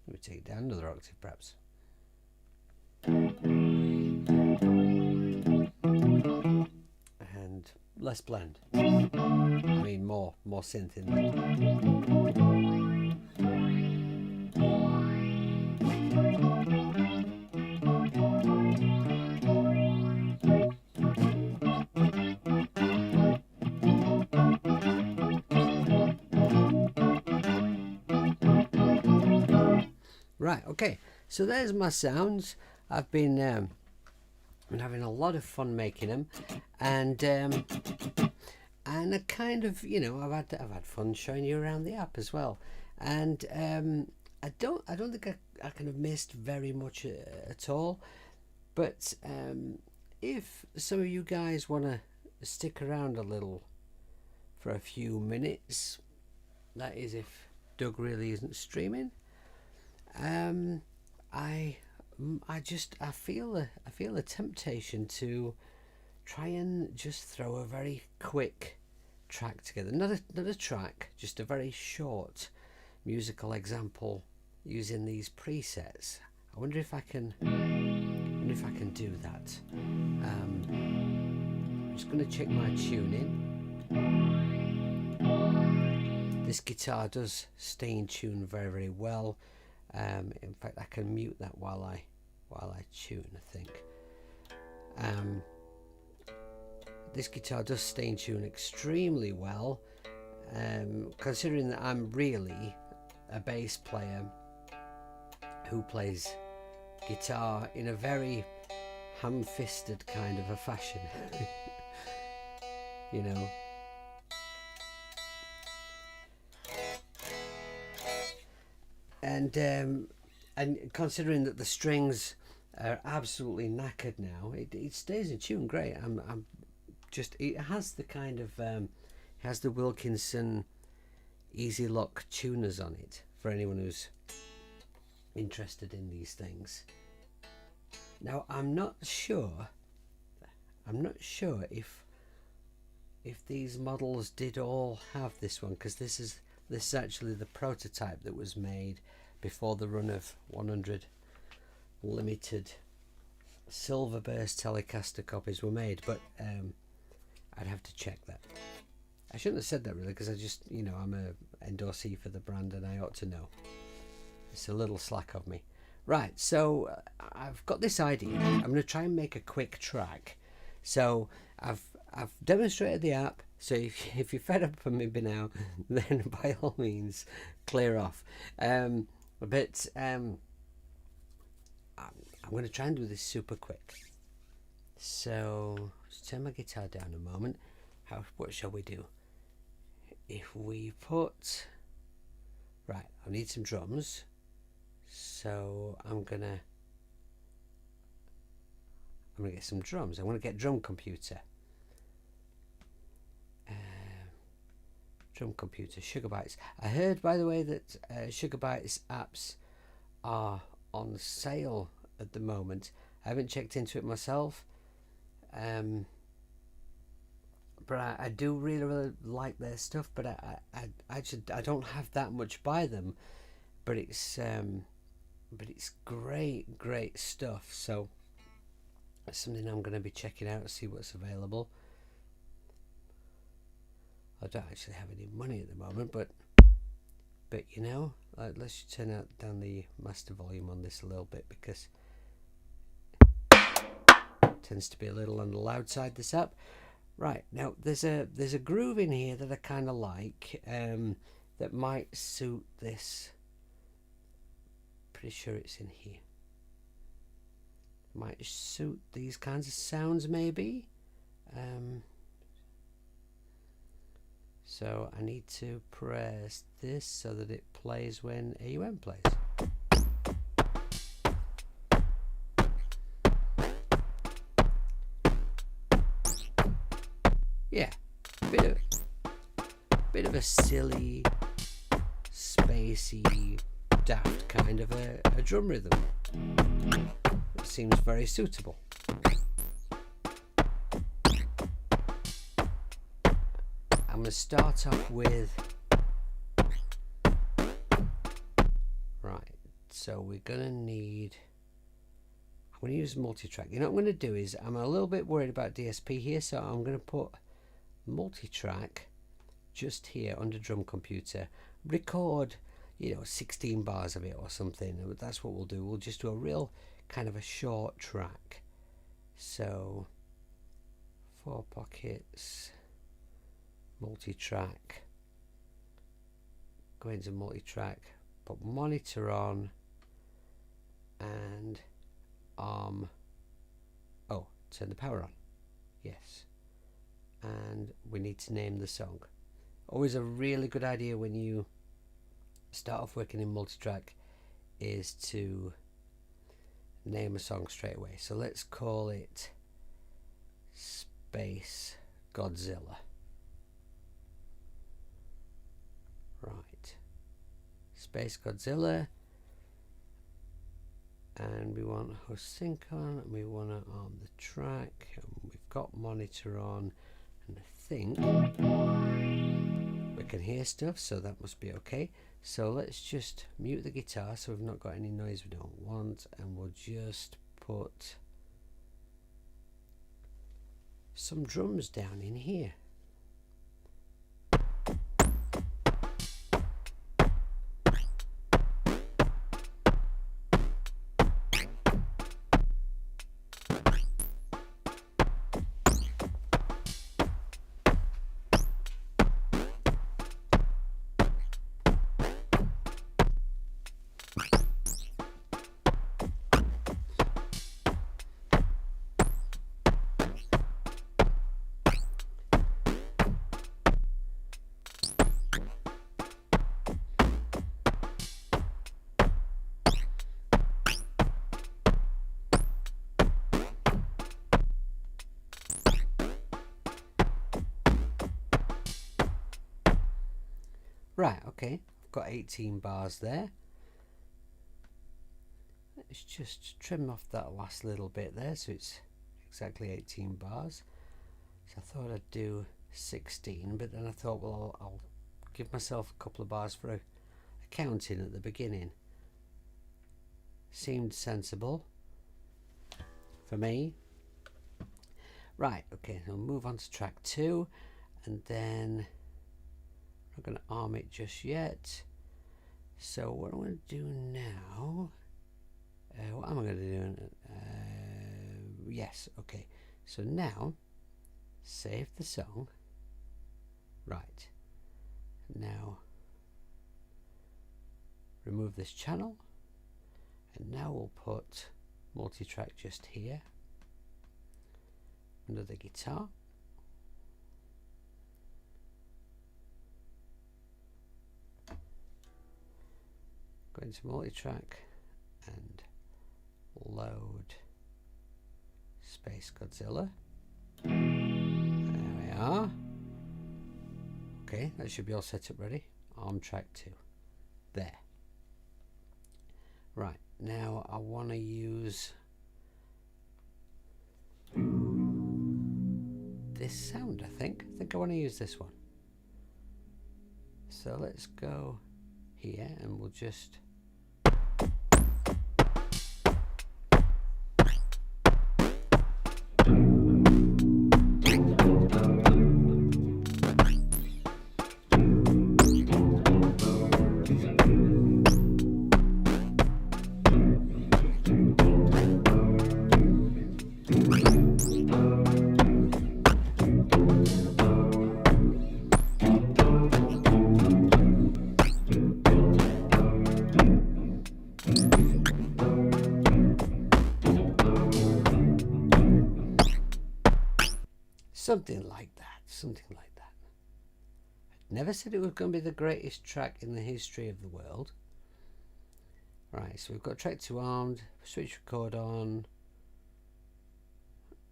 me take it down another octave perhaps. And less blend. I mean more synth in there. Right, okay, so there's my sounds. I've been having a lot of fun making them, and I kind of, you know, I've had fun showing you around the app as well, and I don't think I kind of missed very much at all, but if some of you guys want to stick around a little for a few minutes, that is if Doug really isn't streaming. I feel a temptation to try and just throw a very quick track together. Not a track, just a very short musical example using these presets. I wonder if I can do that. I'm just going to check my tuning. This guitar does stay in tune very, very well. In fact, I can mute that while I tune, I think. This guitar does stay in tune extremely well, considering that I'm really a bass player who plays guitar in a very ham-fisted kind of a fashion. You know. And considering that the strings are absolutely knackered now, it stays in tune great. I'm just, it has the kind of has the Wilkinson Easy Lock tuners on it for anyone who's interested in these things. Now I'm not sure if these models did all have this one, because this is actually the prototype that was made before the run of 100 limited silver burst Telecaster copies were made, but I'd have to check that. I shouldn't have said that really, because I just, you know, I'm a endorsee for the brand and I ought to know. It's a little slack of me. Right, so I've got this idea. I'm going to try and make a quick track. So I've demonstrated the app. So if you're fed up with me by now, then by all means clear off. But I'm going to try and do this super quick. So let's turn my guitar down a moment. What shall we do? If we put, right, I need some drums. So I'm gonna get some drums. I'm gonna get Drum Computer. Drum Computer, Sugar Bytes. I heard, by the way, that Sugar Bytes apps are on sale at the moment. I haven't checked into it myself, but I do really like their stuff. But I don't have that much by them. But it's great stuff. So that's something I'm going to be checking out to see what's available. I don't actually have any money at the moment, but But you know, let's turn down the master volume on this a little bit, because it tends to be a little on the loud side, this app. Right, now there's a groove in here that I kind of like, that might suit this. Pretty sure it's in here. Might suit these kinds of sounds, maybe. So I need to press this so that it plays when AUM plays. Yeah, bit of a silly, spacey, daft kind of a drum rhythm. It seems very suitable. I'm going to start off with, right, so we're going to need, I'm going to use multi-track. You know what I'm going to do is, I'm a little bit worried about DSP here, so I'm going to put multi-track just here under drum computer, record, you know, 16 bars of it or something. That's what we'll do. We'll just do a real kind of a short track. So 4 pockets, multi-track, go into multi-track, put monitor on, and turn the power on. Yes, and we need to name the song. Always a really good idea when you start off working in multi-track is to name a song straight away. So let's call it Space Godzilla. Right, Space Godzilla, and we want host sync on, and we want to arm the track, and we've got monitor on, and I think we can hear stuff, so that must be okay. So let's just mute the guitar so we've not got any noise we don't want, and we'll just put some drums down in here. Right, okay, I've got 18 bars there. Let's just trim off that last little bit there so it's exactly 18 bars. So I thought I'd do 16, but then I thought, well, I'll give myself a couple of bars for a counting at the beginning. Seemed sensible for me. Right, okay, I'll move on to track 2, and then I'm not going to arm it just yet. So what I'm going to do now, what am I going to do? Yes, okay. So now, save the song. Right. Now, remove this channel. And now we'll put multi-track just here, under the guitar. Go into multi-track and load Space Godzilla. There we are. Okay, that should be all set up ready. On track 2. There. Right, now I want to use this sound, I think. I want to use this one. So let's go here and we'll just Something like that, something like that. I never said it was going to be the greatest track in the history of the world. Right, so we've got track 2 armed, switch record on.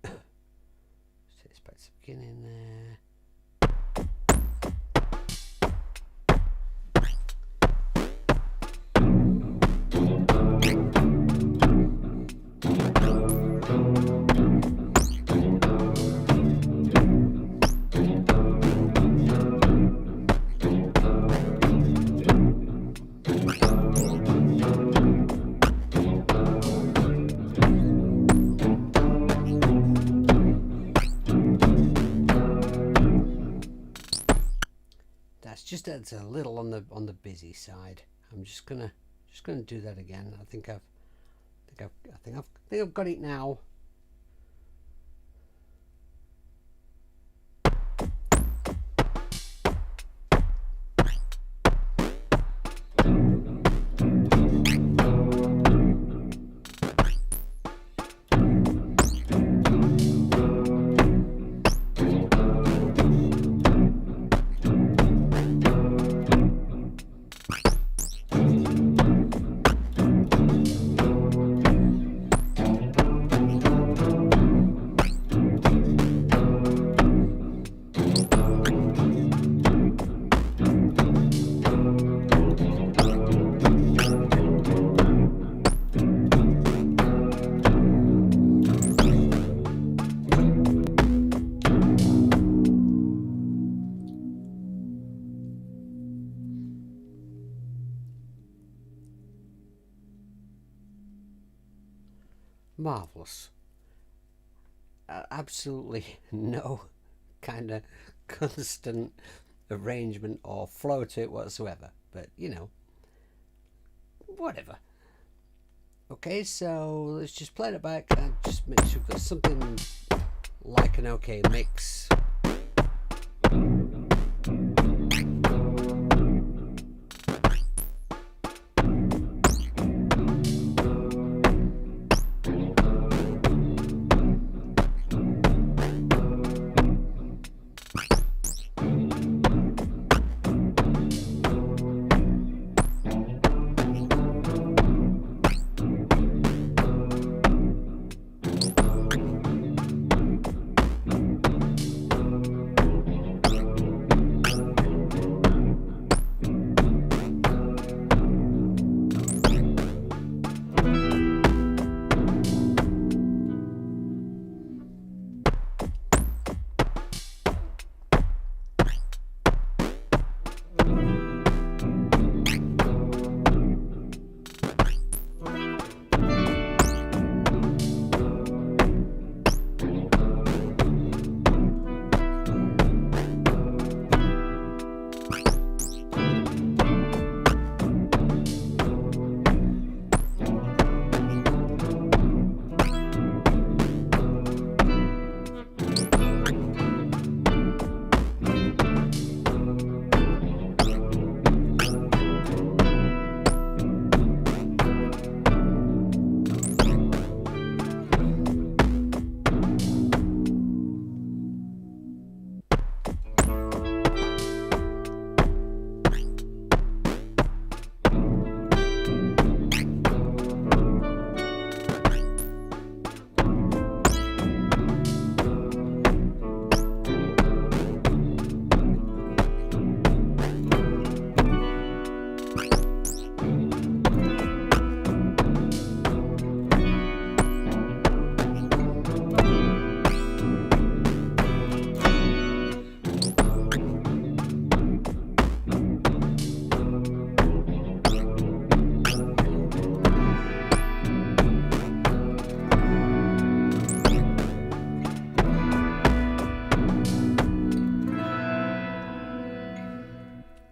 Set this back to the beginning there. Just that's a little on the busy side. I'm just gonna do that again. I think I've got it now. Marvellous. Absolutely no kind of constant arrangement or flow to it whatsoever, but you know, whatever. Okay, so let's just play it back and just make sure we've got something like an okay mix.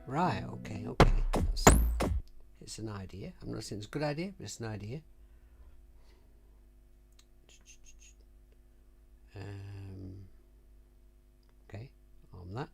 Right, okay. It's an idea. I'm not saying it's a good idea, but it's an idea. Okay, on that.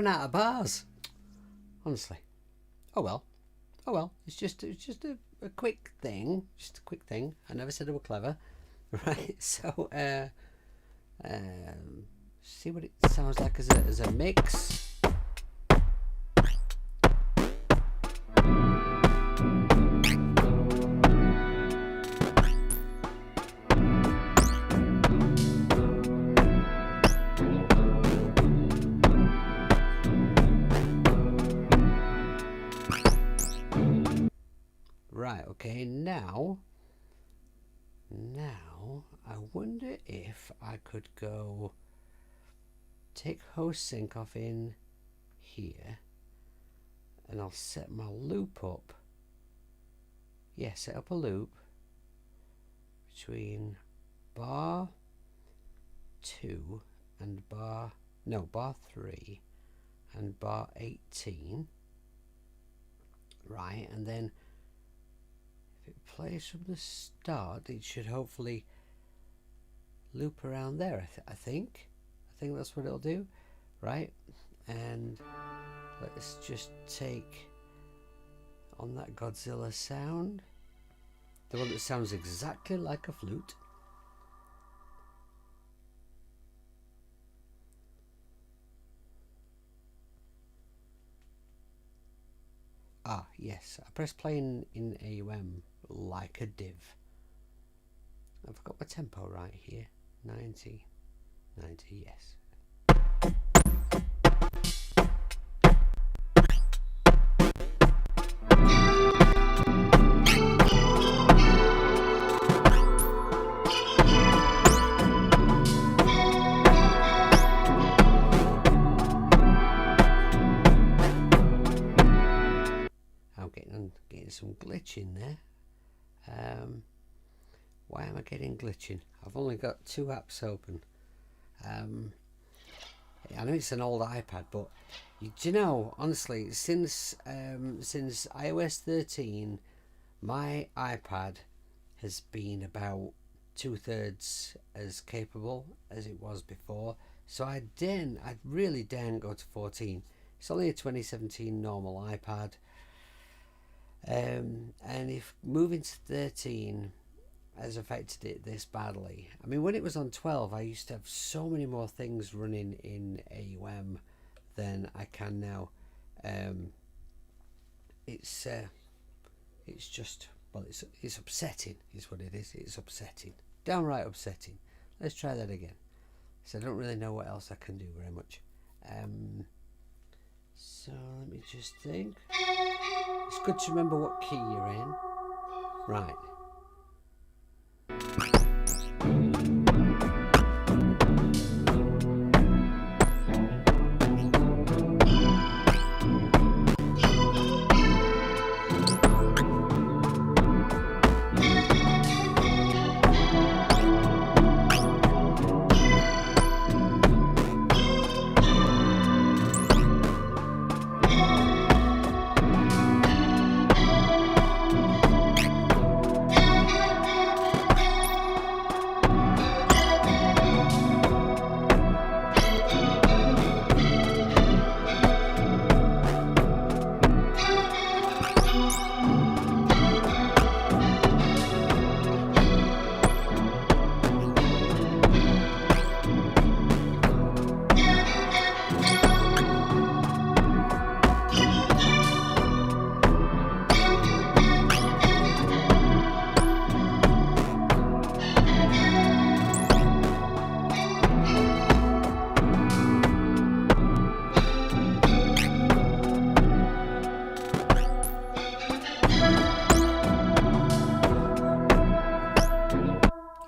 ran out of bars. Honestly. Oh well. Oh well. It's just a quick thing. Just a quick thing. I never said it was clever. Right. So see what it sounds like as a mix. Right, okay, now I wonder if I could go take host sync off in here, and I'll set my loop up. Yeah, set up a loop between bar 2 and bar 3 and bar 18. Right, and then if it plays from the start, it should hopefully loop around there. I think that's what it'll do. Right, and let's just take on that Godzilla sound, the one that sounds exactly like a flute. Ah, yes, I press play in AUM like a div. I've got my tempo right here. 90, yes. I'm getting some glitch in there. Why am I getting glitching? I've only got 2 apps open. I know it's an old iPad, but do you know, honestly, since iOS 13, my iPad has been about 2/3 as capable as it was before. So I really daren't go to 14. It's only a 2017 normal iPad. And if moving to 13 has affected it this badly. I mean, when it was on 12, I used to have so many more things running in AUM than I can now. It's just, well, it's upsetting is what it is. It's upsetting, downright upsetting. Let's try that again. So I don't really know what else I can do very much. So let me just think. It's good to remember what key you're in. Right.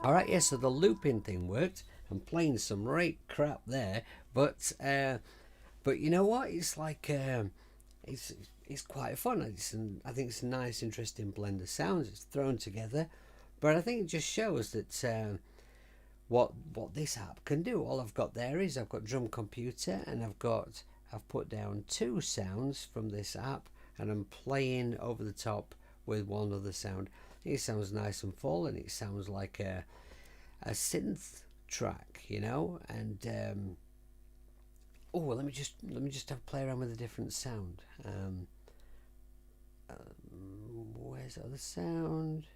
Alright, yeah, so the looping thing worked. I'm playing some right crap there, but you know what? It's like it's quite fun. I think it's a nice, interesting blend of sounds. It's thrown together, but I think it just shows that what this app can do. All I've got there is I've got Drum Computer, and I've put down 2 sounds from this app, and I'm playing over the top with one other sound. It sounds nice and full, and it sounds like a synth track, you know. And oh, let me just have a play around with a different sound. Where's the other sound?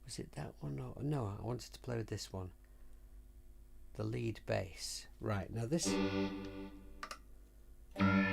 Was it that one? Or, no, I wanted to play with this one. The lead bass. Right, now this... Okay.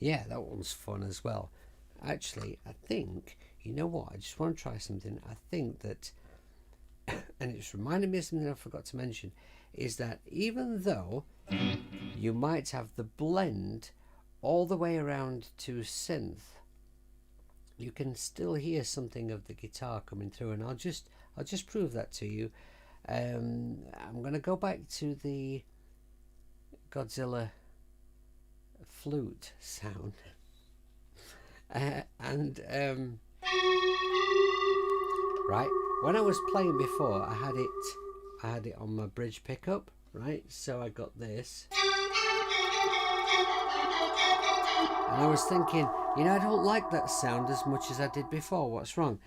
Yeah, that one's fun as well. Actually, I think, you know what, I just want to try something. I think that, and it's reminded me of something I forgot to mention, is that even though you might have the blend all the way around to synth, you can still hear something of the guitar coming through, and I'll just prove that to you. I'm going to go back to the Godzilla flute sound, right, when I was playing before, I had it on my bridge pickup, right? So I got this, and I was thinking, you know, I don't like that sound as much as I did before. What's wrong?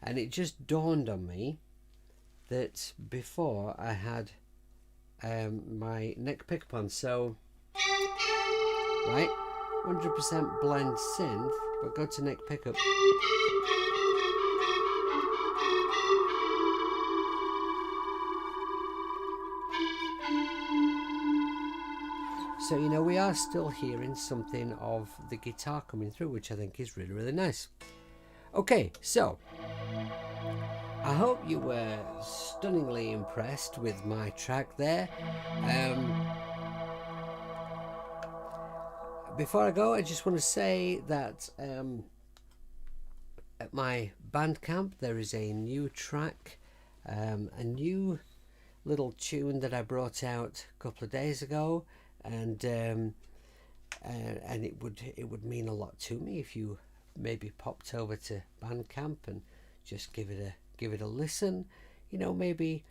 And it just dawned on me that before I had my neck pickup on, so right, 100% blend synth, but go to neck pickup. So, you know, we are still hearing something of the guitar coming through, which I think is really, really nice. Okay, so I hope you were stunningly impressed with my track there. Before I go, I just want to say that at my Bandcamp there is a new track, a new little tune that I brought out a couple of days ago, and it would mean a lot to me if you maybe popped over to Bandcamp and just give it a listen. You know, maybe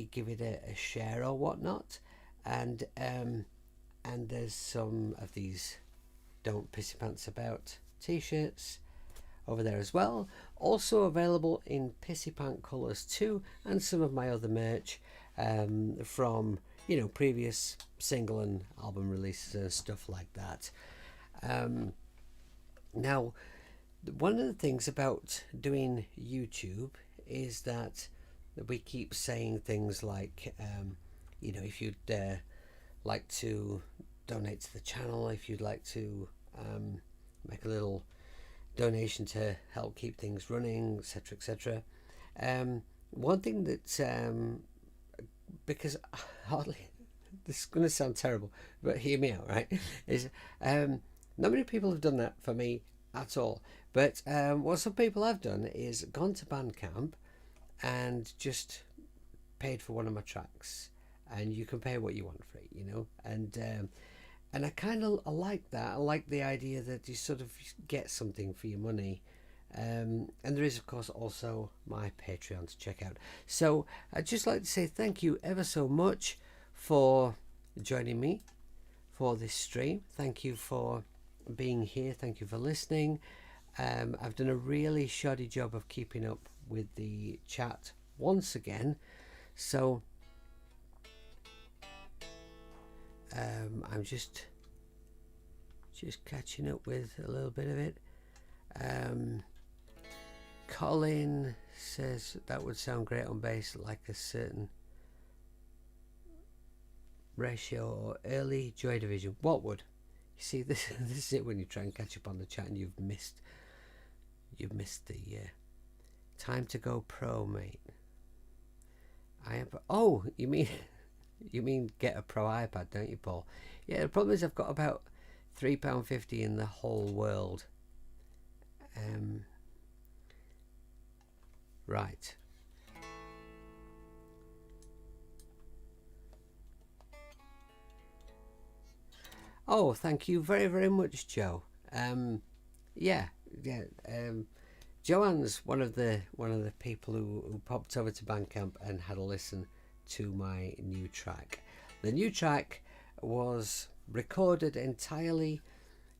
give it a share or whatnot, and there's some of these Don't Piss Your Pants About t-shirts over there as well, also available in Pissy Pant colours too, and some of my other merch from, you know, previous single and album releases and stuff like that. Now, one of the things about doing YouTube is that we keep saying things like, you know, if you'd like to donate to the channel, if you'd like to make a little donation to help keep things running, etc., etc. One thing that, because hardly, this is going to sound terrible, but hear me out, right, is not many people have done that for me at all. But what some people have done is gone to Bandcamp and just paid for one of my tracks, and you can pay what you want for it, you know, and I kind of like that. I like the idea that you sort of get something for your money. And there is, of course, also my Patreon to check out. So I'd just like to say thank you ever so much for joining me for this stream. Thank you for being here. Thank you for listening. I've done a really shoddy job of keeping up with the chat once again. So I'm just catching up with a little bit of it. Colin says that would sound great on bass, like a certain ratio or early Joy Division. What would? You see, this is it when you try and catch up on the chat and you've missed the time to go pro, mate. Oh, you mean get a pro iPad, don't you, Paul? Yeah, the problem is I've got about £3.50 in the whole world, Right. Oh, thank you very, very much, Joe. Yeah, yeah. Joanne's one of the people who popped over to Bandcamp and had a listen to my new track. The new track was recorded entirely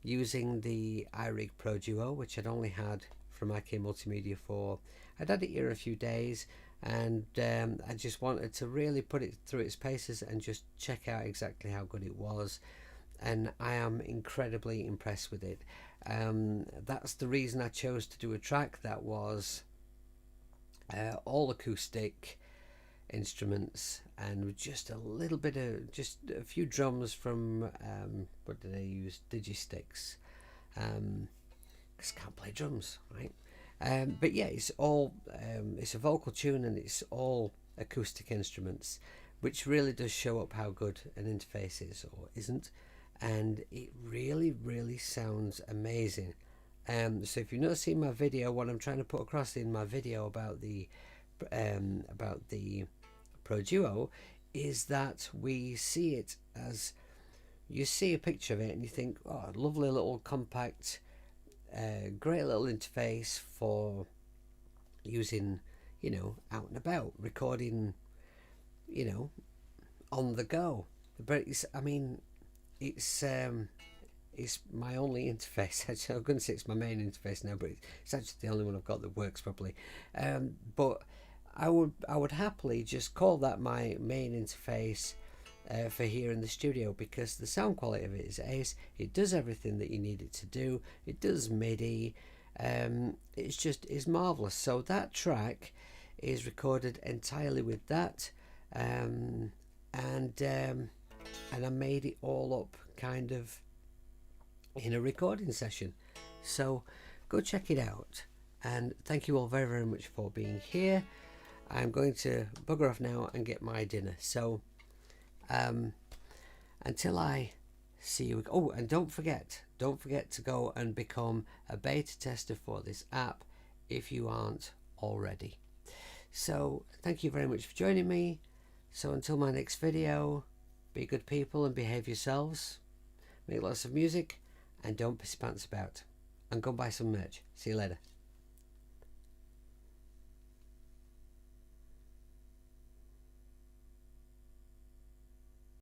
using the iRig Pro Duo, which I'd only had from IK Multimedia for. I'd had it here a few days, and I just wanted to really put it through its paces and just check out exactly how good it was. And I am incredibly impressed with it. That's the reason I chose to do a track that was all acoustic instruments and with just a little bit of, just a few drums from what did I use, Digisticks, because I can't play drums, right? But yeah, it's all it's a vocal tune and it's all acoustic instruments, which really does show up how good an interface is or isn't. And it really, really sounds amazing. So if you've not seen my video, what I'm trying to put across in my video about the Pro Duo is that we see it as, you see a picture of it and you think, oh, lovely little compact, great little interface for using, out and about, recording, on the go. But it's, I mean, it's my only interface. Actually, I'm going to say it's my main interface now, but it's actually the only one I've got that works properly. But I would happily just call that my main interface for here in the studio, because the sound quality of it is ace. It does everything that you need it to do. It does MIDI. It's marvelous. So that track is recorded entirely with that, and I made it all up kind of in a recording session. So go check it out, and thank you all very, very much for being here. I'm going to bugger off now and get my dinner. So until I see you, oh, and don't forget to go and become a beta tester for this app if you aren't already. So thank you very much for joining me. So until my next video, be good people and behave yourselves, make lots of music, and don't piss pants about, and go buy some merch. See you later.